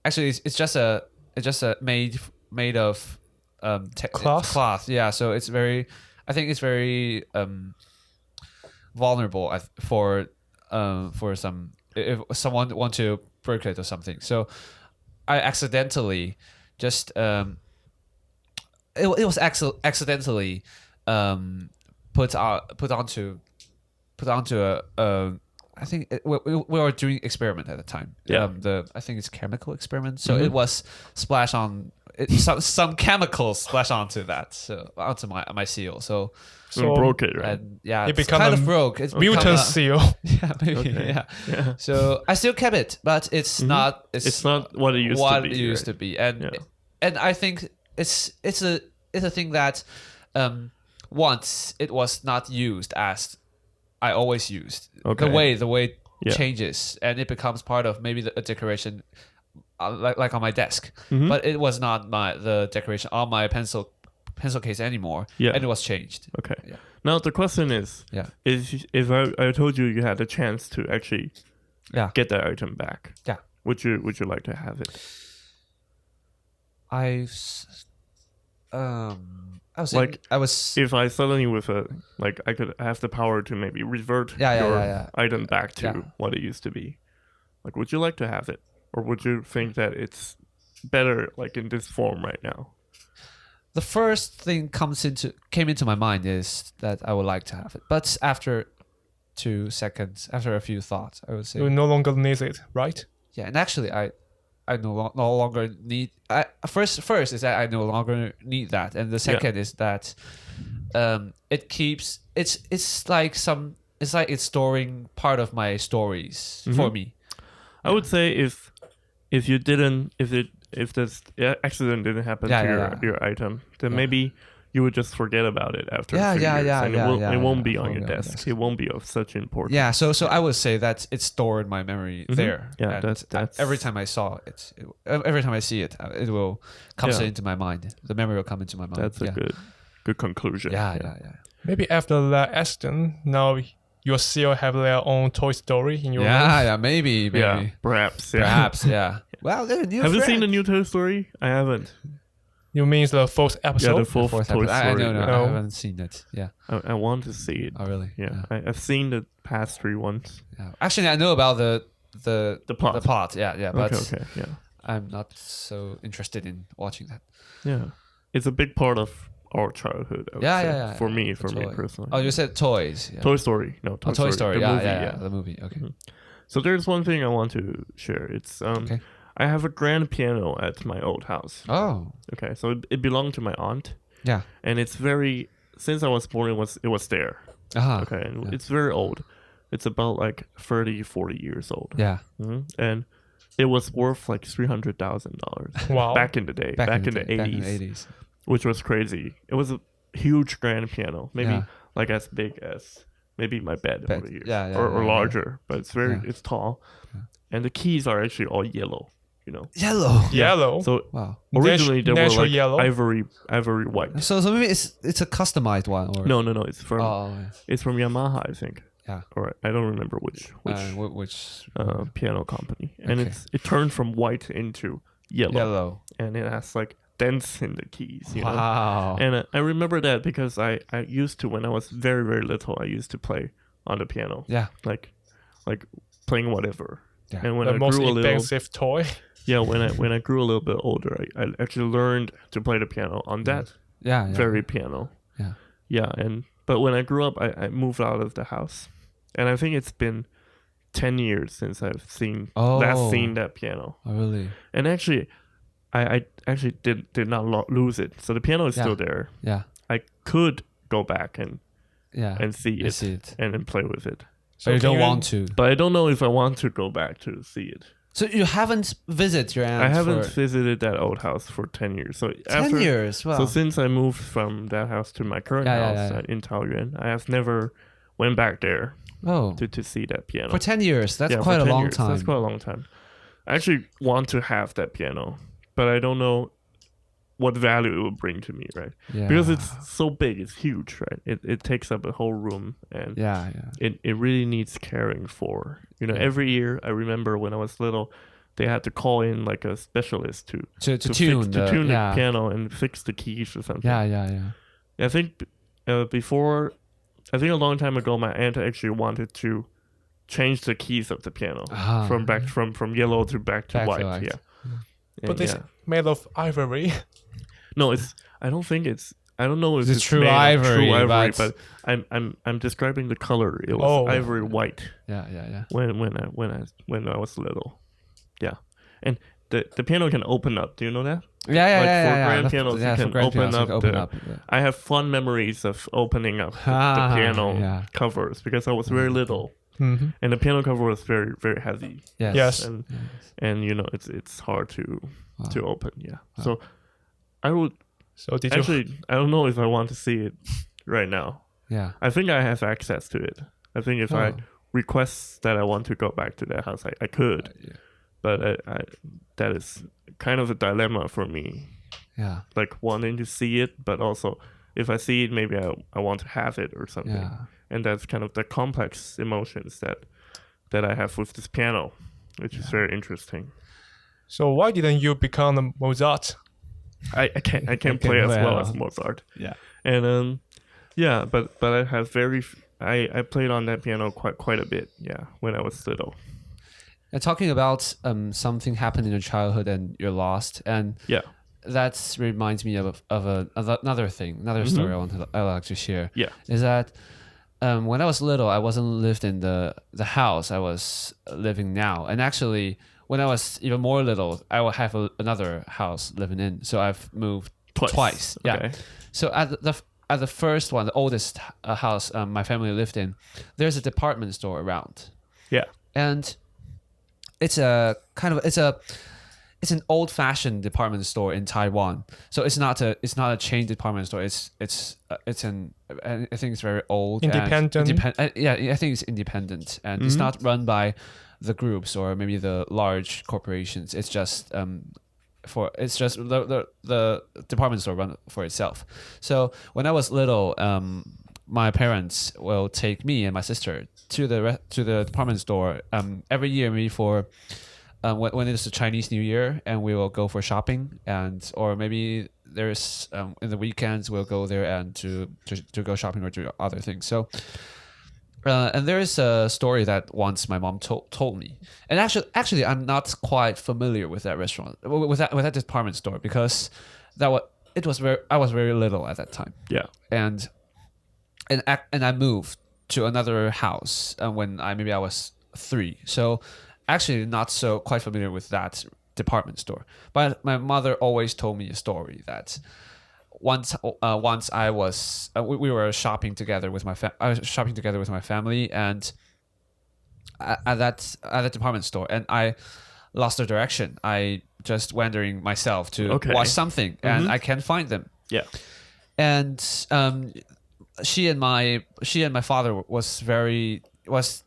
actually it's just a made of cloth. Yeah, so it's very I think it's very vulnerable for some if someone want to break it or something. So I accidentally just it was accidentally put onto a I think we were doing experiment at the time. Yeah. I think it's chemical experiment. So it was splashed on some chemicals splashed onto that, so onto my seal. So So broke it, right? and yeah, It it's become kind a of broke. It's Mutant become a- seal. yeah, maybe. Okay. Yeah. Yeah. So I still kept it, but it's not. It's not what it used to be. it used right? to be, and Yeah. and I think it's a thing that once it was not used as I always used. Okay. The way Yeah. changes, and it becomes part of maybe a decoration, like on my desk. Mhm. But it was not the decoration on my pencil case anymore. Yeah. And it was changed. Okay. Yeah. Now the question is, Yeah. if I told you had a chance to actually Yeah. get that item back, Yeah. would you like to have it? I was saying, Like, I was If I suddenly I could have the power to maybe revert Yeah, your yeah. item back to Yeah. what it used to be. Like, would you like to have it, or would you think that it's better like in this form right now? The first thing came into my mind is that I would like to have it, but after 2 seconds, after a few thoughts, I would say You no longer need it, right? yeah. And actually, I no longer need. First is that I no longer need that, and the second is that it keeps it's like it's storing part of my stories for me. I would say if you didn't if this accident didn't happen to your item, then maybe you would just forget about it after a few years, and it won't be on your desk. It won't be of such importance. Yeah, so I would say that it's stored my memory there. Yeah, and that's every time I saw it, every time I see it, it will come into my mind. The memory will come into my mind. That's a good conclusion. Yeah. Maybe after that accident, now your seal have their own Toy Story in your room. Yeah, maybe. Yeah, perhaps. Yeah. Well, they're a new Have you friend. seen the new Toy Story? I haven't. You mean the fourth episode? Yeah, the fourth Toy Story. I haven't seen it. Yeah. I want to see it. Oh, really? Yeah. I've seen the past 3 ones. Yeah. Actually, I know about the plot. The plot. Yeah. But Okay. Yeah. I'm not so interested in watching that. Yeah. It's a big part of our childhood. I would say. For me personally. Oh, you said toys. Yeah. Toy Story. No, Toy Story. The movie, Yeah. The movie. Okay. So there's one thing I want to share. It's Okay. I have a grand piano at my old house. Oh. Okay, so it belonged to my aunt, Yeah. and it's very since I was born it was there. Uh-huh. Okay, and it's very old. It's about like 30, 40 years old. Yeah. And it was worth like $300,000. Wow. Back in the day, back in the 80s, which was crazy. It was a huge grand piano, maybe like as big as maybe my bed over here, or larger, but it's it's tall, and the keys are actually all yellow. You know, Yellow. So wow. originally they were Natural like yellow. ivory white. So maybe it's a customized one, or No, it's from yeah. it's from Yamaha, I think. Yeah. Or I don't remember which piano company, and it turned from white into yellow, and it has like dents in the keys. You know? And I remember that because I used to, when I was very very little, I used to play on the piano. Yeah. Like playing whatever. Yeah. And when The I most grew a little, expensive toy. yeah, when I grew a little bit older, I actually learned to play the piano on that very piano. Yeah. Yeah, but when I grew up, I moved out of the house, and I think it's been 10 years since I've last seen that piano. Oh, really? And actually, I actually did not lose it, so the piano is still there. Yeah. I could go back and see I it, see it. and then play with it, So you don't want to. but I don't know if I want to go back to see it. So you haven't visited your aunt I haven't visited that old house for 10 years. So 10 years? Wow. So since I moved from that house to my current house in Taoyuan, I have never went back there to see that piano. For 10 years? That's quite a long time. That's quite a long time. I actually want to have that piano, but I don't know what value it will bring to me, right? Yeah. Because it's so big, it's huge, right? It takes up a whole room, and it really needs caring for. You know, every year, I remember when I was little, they had to call in like a specialist to tune the piano and fix the keys or something. Yeah. I think a long time ago, my aunt actually wanted to change the keys of the piano from yellow to back to white. Yeah. But it's made of ivory. No, I don't think it's. I don't know if it's true ivory, but I'm describing the color. It was ivory white. Yeah. When I was little, yeah, and the piano can open up. Do you know that? Yeah. For grand pianos, you can open up. I have fond memories of opening up the piano covers because I was very little. Mm-hmm. And the piano cover was very very heavy. Yes. And you know it's hard to open. Yeah. So I would. So did I don't know if I want to see it right now. Yeah. I think I have access to it. I think if I request that I want to go back to that house, I could. But that is kind of a dilemma for me. Yeah. Like wanting to see it, but also if I see it, maybe I want to have it or something. Yeah. And that's kind of the complex emotions that I have with this piano, which is very interesting. So why didn't you become a Mozart? I can't play as well as Mozart. Yeah. And but I have I played on that piano quite a bit. Yeah, when I was little. And talking about something happened in your childhood and you're lost, and Yeah. that reminds me of another thing, another story I like to share. Yeah. Is that when I was little, I wasn't lived in the house I was living now, and actually when I was even more little, I will have another house living in. So I've moved twice. Yeah. Okay. So at the first one, the oldest house my family lived in, there's a department store around, Yeah. and it's an old-fashioned department store in Taiwan. So it's not a chain department store. I think it's very old. Independent. Yeah, I think it's independent, and it's not run by the groups or maybe the large corporations. It's just the department store run for itself. So when I was little, my parents will take me and my sister to the department store every year, maybe for when it's the Chinese New Year, and we will go for shopping, or maybe there's in the weekends we'll go there and to go shopping or do other things. So and there is a story that once my mom told me, and actually I'm not quite familiar with that restaurant, with that department store, because I was very little at that time. Yeah. And I moved to another house when I was 3. So actually not so quite familiar with that department store. But my mother always told me a story that once I was we were shopping together with I was shopping together with my family, and at that department store, and I lost the direction. I just wandering myself to watch something, and I can't find them. Yeah. And she and my father was very nervous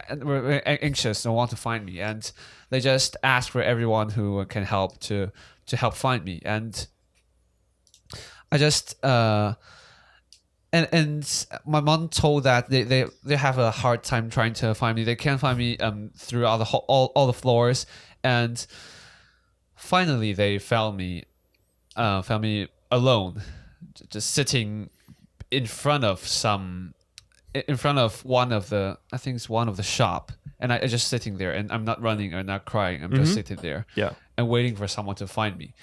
and were very anxious and want to find me, and they just asked for everyone who can help to help find me. And I just and my mom told that they have a hard time trying to find me. They can't find me throughout all the floors, and finally they found me alone, just sitting in front of one of the shop, and I just sitting there, and I'm not running or not crying. I'm just sitting there, and waiting for someone to find me.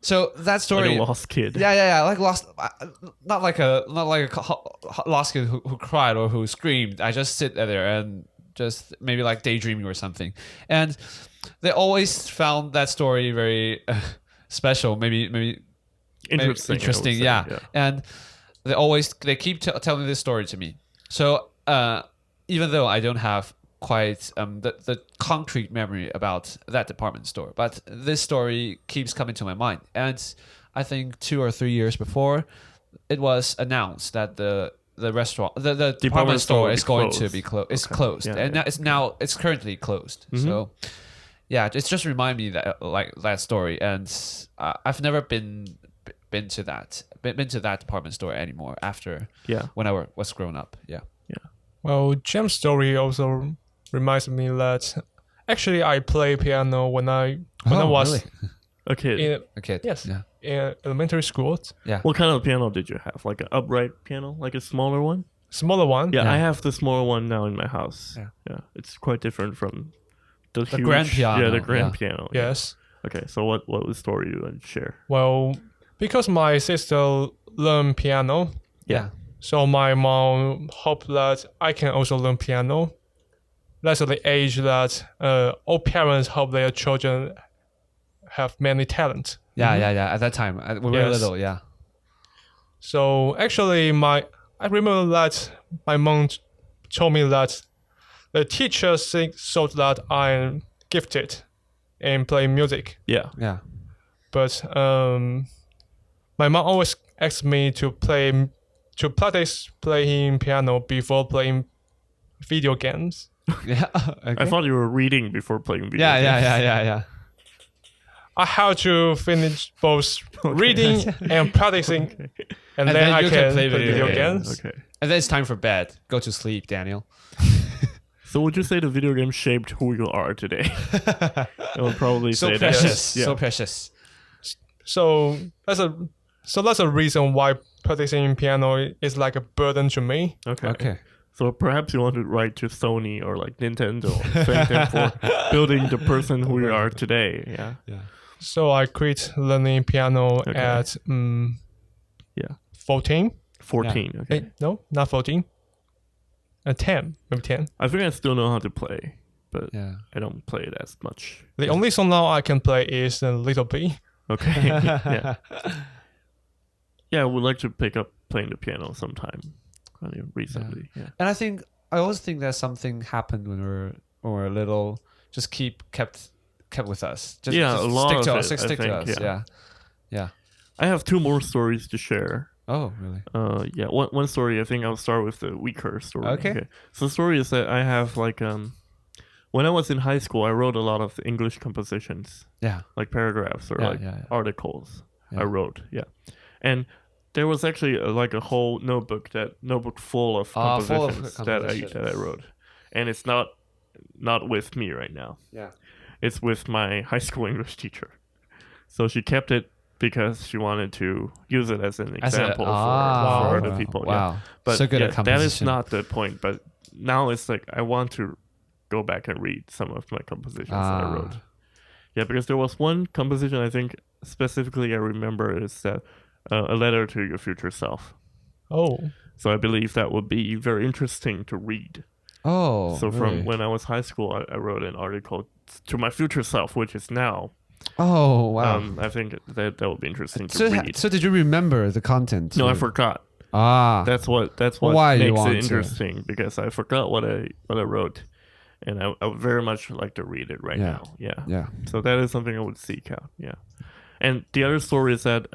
So that story, like a lost kid. yeah, like lost, not like a lost kid who cried or who screamed. I just sit there and just maybe like daydreaming or something. And they always found that story very special, maybe interesting, yeah. And they keep telling this story to me. So even though I don't have quite the concrete memory about that department store, but this story keeps coming to my mind. And I think 2 or 3 years before, it was announced that the restaurant, the department store is going to be closed. It's closed, and it's currently closed. So yeah, it's just remind me that like that story, and I've never been to that department store anymore after when I was grown up. Yeah. Well, Jam's story also reminds me that actually I play piano when I was really? A kid. A kid. Yes. Yeah. In elementary school. Yeah. What kind of piano did you have? Like an upright piano, like a smaller one? Smaller one. Yeah, I have the smaller one now in my house. Yeah. It's quite different from the huge, grand piano. Yeah, the grand piano. Yes. Okay, so what was the story you want to share? Well, because my sister learned piano, Yeah. so my mom hoped that I can also learn piano. That's the age that all parents hope their children have many talent. Yeah. At that time, we were little. Yeah. So actually, I remember that my mom told me that the teacher thought that I'm gifted in playing music. Yeah. Yeah. But my mom always asked me to practice playing piano before playing video games. Yeah. Okay. I thought you were reading before playing video games. Yeah. I have to finish both reading and practicing, and then I you can play play video games. Okay. And then it's time for bed. Go to sleep, Daniel. So would you say the video game shaped who you are today? I would probably So say precious. that. Yeah. So precious. So that's a reason why practicing piano is like a burden to me. Okay. Okay. So perhaps you want to write to Sony or like Nintendo, thank them for building the person who you are today. Yeah. Yeah. So I quit learning piano Okay. at Yeah. 14. 14. Okay. Hey, no, not 14. 10, maybe 10. I think I still know how to play, but Yeah. I don't play it as much. The only song now I can play is Little P. Okay. Yeah. Yeah, I would like to pick up playing the piano sometime. Recently. Yeah. And I always think that something happened when we were little. Just kept with us. Just, Yeah, just a lot stick to of us. it, Stick I to us. think, Yeah. Yeah. I have 2 more stories to share. Oh, really? Yeah, one story. I think I'll start with the weaker story. Okay. So the story is that I have like when I was in high school, I wrote a lot of English compositions, Yeah. like paragraphs or Yeah, yeah. articles. Yeah. I wrote, and there was actually like a whole notebook full of Full of compositions that compositions. I wrote, and it's not with me right now. Yeah. It's with my high school English teacher. So she kept it because she wanted to use it as an example for other people. Wow. Yeah. But so good yeah, at composition. that is not the point. But now it's like I want to go back and read some of my compositions that I wrote. Yeah, because there was one composition I think specifically I remember is that a letter to your future self. Oh. So I believe that would be very interesting to read. Oh. So really? from when I was high school, I wrote an article to my future self, which is now. Oh wow. I think that would be interesting to So, read. so did you remember the content? No, I forgot. That's That's what why you makes want it to. interesting because I forgot what I wrote, and I would very much like to read it right now. Yeah. Yeah. So that is something I would seek out. Yeah. And the other story is that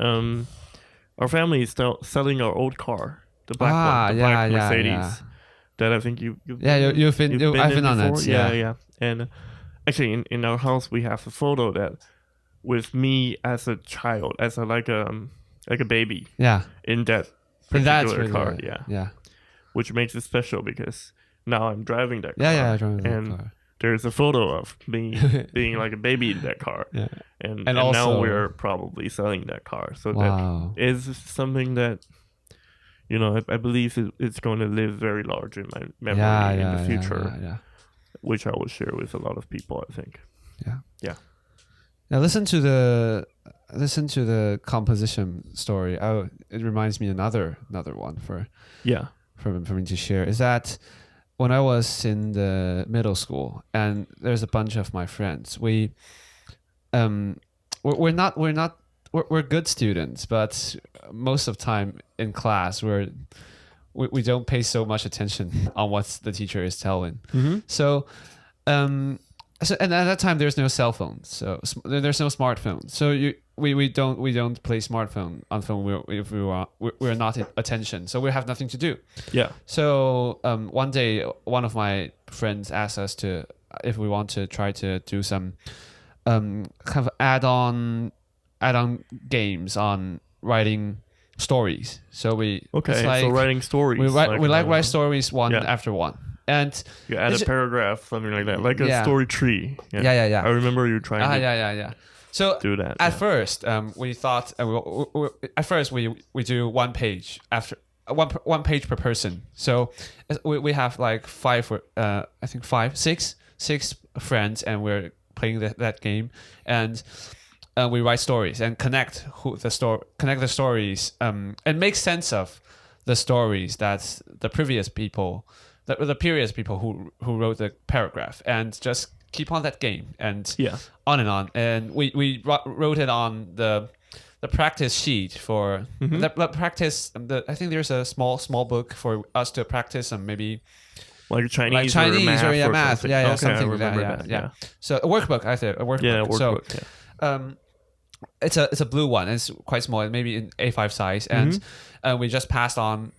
our family is still selling our old car, the black one, the black Mercedes. Yeah. That I think you've I've been on it. before? Yeah. And actually, in our house, we have a photo that with me as a child, as a like a baby Yeah. in that And that's particular really car. good. Yeah. Yeah. Which makes it special because now I'm driving that car. Yeah. Driving that and car. there's a photo of me being like a baby in that car. Yeah. And And now also- we're probably selling that car. So Wow. that is something that, I believe it's going to live very large in my memory in the future, Yeah. which I will share with a lot of people, I think. Now listen to the composition story. Oh, it reminds me another one for me to share. Is that when I was in the middle school and there's a bunch of my friends. We're good students, but most of the time in class we don't pay so much attention on what the teacher is telling. Mm-hmm. So and at that time there's no cell phone, so there's no smartphone. So we don't play smartphone on phone if we're not in attention. So we have nothing to do. Yeah. So one day one of my friends asked us if we want to try to do some kind of add-on games on writing stories. So Okay. So writing stories. we write stories one after one. And you add a paragraph, something like that, like a story tree. Yeah. I remember you trying to yeah. So do that. At first, we thought we do one page after one page per person. So we have like six friends, and we're playing that game, and we write stories and connect the stories, and make sense of the stories that the previous people who wrote the paragraph, and just keep on that game and on. And we wrote it on the practice sheet for the practice. I think there's a small book for us to practice and maybe like Chinese or math. Something. Yeah, okay, something I like that. remember Yeah. So a workbook, I think a workbook. Yeah, a workbook. So, it's a blue one. It's quite small, maybe in A5 size, and we just passed on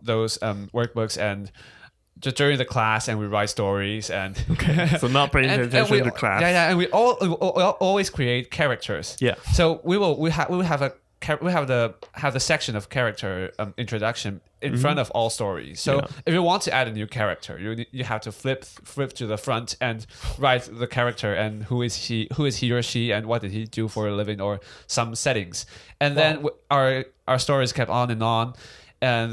those workbooks and just during the class, and we write stories and so not paying attention to class. and we always create characters. Yeah. So we have the section of character introduction in front of all stories. So if you want to add a new character, you have to flip to the front and write the character and who is he or she, and what did he do for a living, or some settings. And then our stories kept on and on. and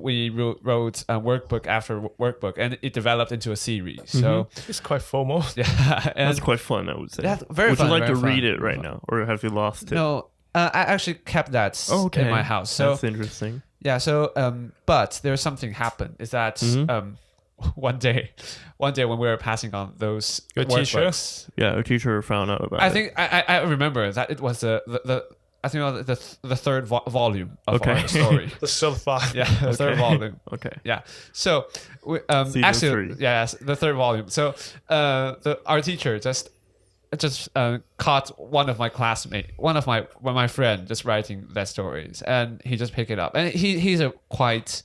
we wrote a workbook after workbook, and it developed into a series. So It's quite formal. yeah, and That's quite fun, I would say. Yeah, very would fun, you like very to fun. read it right now, or have you lost it? no, I actually kept that in my house. So that's interesting. yeah, so but there's something happened. Is that one day when we were passing on those Your teacher? workbooks, Yeah, a teacher found out about I it. think I remember that it was the I think it was the third volume of Okay. our story. The sub-5. Yeah, the third volume. Okay. Yeah. So we, Season actually, 3. yes, the third volume. So our teacher just caught one of my friend just writing that stories, and he just picked it up, and he's a quite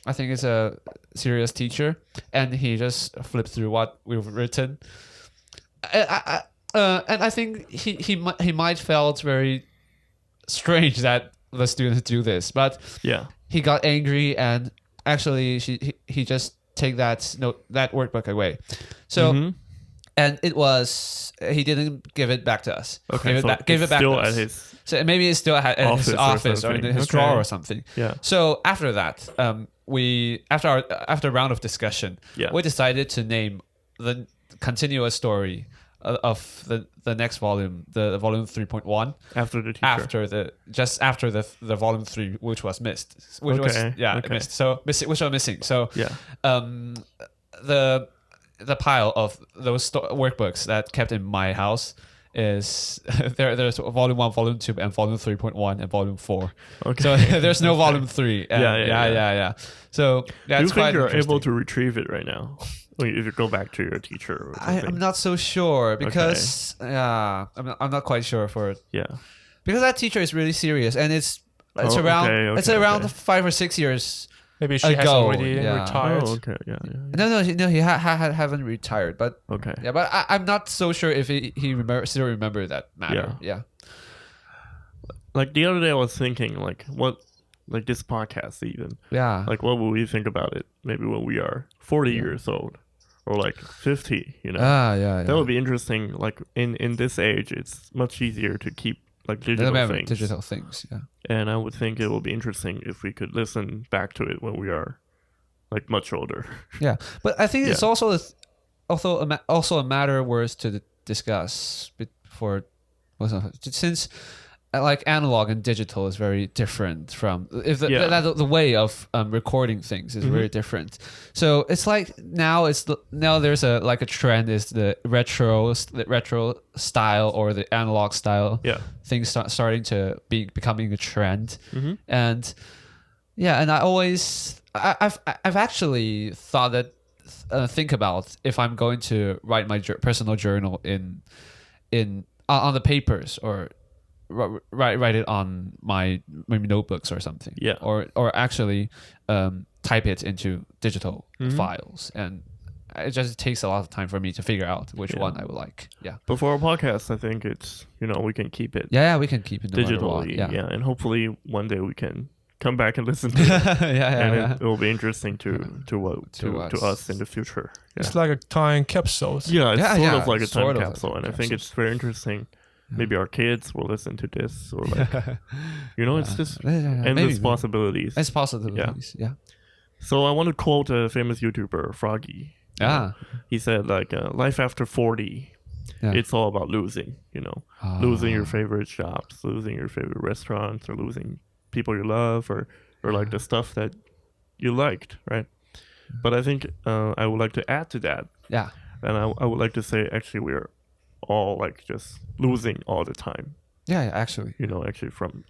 I think it's a serious teacher, and he just flipped through what we've written. And I think he might felt very strange that the students do this, but Yeah. he got angry, and actually he just take that workbook away. So and it was he didn't give it back to us. Okay. Gave it back still to at us. his. So maybe it's still at his office or in something. his Okay. drawer or something. Yeah. So after that, we after a round of discussion, Yeah. we decided to name the continuous story of the next volume, the volume 3.1, After the teacher. after the volume 3, which was missed, which was Okay. missed. So which was missing. So Yeah. the pile of those workbooks that kept in my house is there's volume 1, volume 2, and volume 3.1 and volume 4. Okay. So there's no volume 3. And Yeah. So yeah, Do you it's quite think you're interesting. able to retrieve it right now? If you go back to your teacher or something. I'm not so sure because I'm not quite sure for it Yeah. because that teacher is really serious, and it's Oh, around okay, it's okay, around okay. 5 or 6 years. Maybe she has Ago, already yeah. retired. Oh, okay. Yeah. No, he haven't retired, but Okay. yeah, but I'm not so sure if he still remember that matter. Yeah. Like the other day, I was thinking, like this podcast, even. Yeah. Like, what will we think about it? Maybe when we are 40 years old, or like 50. You know. Yeah. That would be interesting. Like in this age, it's much easier to keep like digital things. Digital things. Yeah. And I would think it will be interesting if we could listen back to it when we are like much older. Yeah, but I think it's Yeah. also a matter worth to discuss for since like analog and digital is very different from if the way of recording things is very different. So it's like now there's a trend is the retro style or the analog style. Yeah. Things starting to becoming a trend. And I've actually thought that think about if I'm going to write my personal journal on the papers or write it on my maybe notebooks or something. Yeah. Or actually type it into digital files, and it just takes a lot of time for me to figure out which one I would like. Yeah. But for our podcast, I think it's we can keep it Yeah, we can keep it no matter what. digitally. Yeah. And hopefully one day we can come back and listen to it. yeah. It will be interesting to us in the future. Yeah. It's like a time capsule. Yeah, it's Yeah, sort yeah, of like a time sort of capsule, like and a I think capsule. it's very interesting. Maybe our kids will listen to this, or like, it's just endless maybe. possibilities. It's possibilities. Yeah. So I want to quote a famous YouTuber, Froggy. Yeah. He said, like, life after 40, Yeah. it's all about losing, losing your favorite shops, losing your favorite restaurants, or losing people you love, or like the stuff that you liked, right? But I think I would like to add to that, Yeah. and I would like to say, actually, we're all like just losing all the time, Yeah, actually. actually from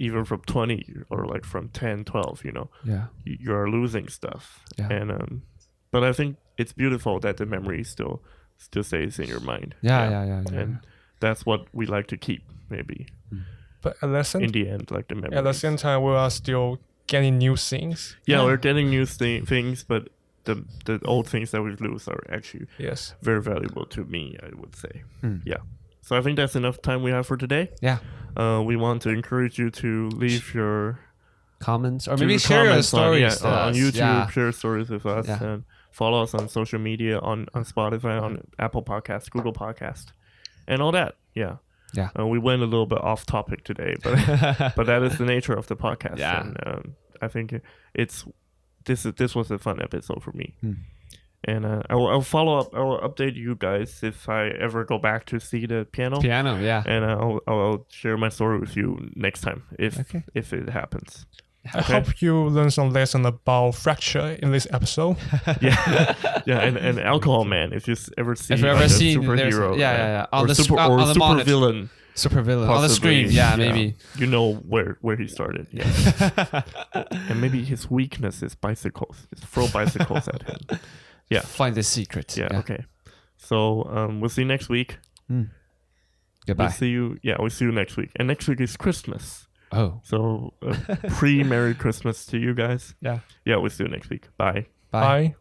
20 or like from 10, 12, Yeah. you're losing stuff. Yeah. And but I think it's beautiful that the memory still stays in your mind. Yeah. And that's what we like to keep, maybe But at the same, in the end, like the memory. at the same time, we are still getting new things. Yeah, we're getting new things, but the old things that we lose are actually Yes. very valuable to me, I would say. Mm. Yeah. So I think that's enough time we have for today. Yeah. We want to encourage you to leave your Comments or to maybe share your comments stories on to us. YouTube. Yeah. Share stories with us Yeah. and follow us on social media on Spotify, on Apple Podcasts, Google Podcast, and all that. Yeah. Yeah. We went a little bit off topic today, but but that is the nature of the podcast. Yeah. And I think this was a fun episode for me. And I'll follow up. I will update you guys if I ever go back to see the piano. Yeah. And I'll share my story with you next time if it happens. I hope you learn some lesson about fracture in this episode. Yeah, and Alcohol Man. If you ever see If you like ever a seen superhero, on or the super monitor. villain, Super villain possibly, on the screen, maybe. you know where he started. Yeah, and maybe his weakness is bicycles. Just throw bicycles at him. Yeah, Find the secret. yeah. Okay, so we'll see you next week. Goodbye. We'll see you next week, and next week is Christmas. Oh, So pre-Merry Christmas to you guys. Yeah. Yeah, we'll see you next week. Bye. Bye.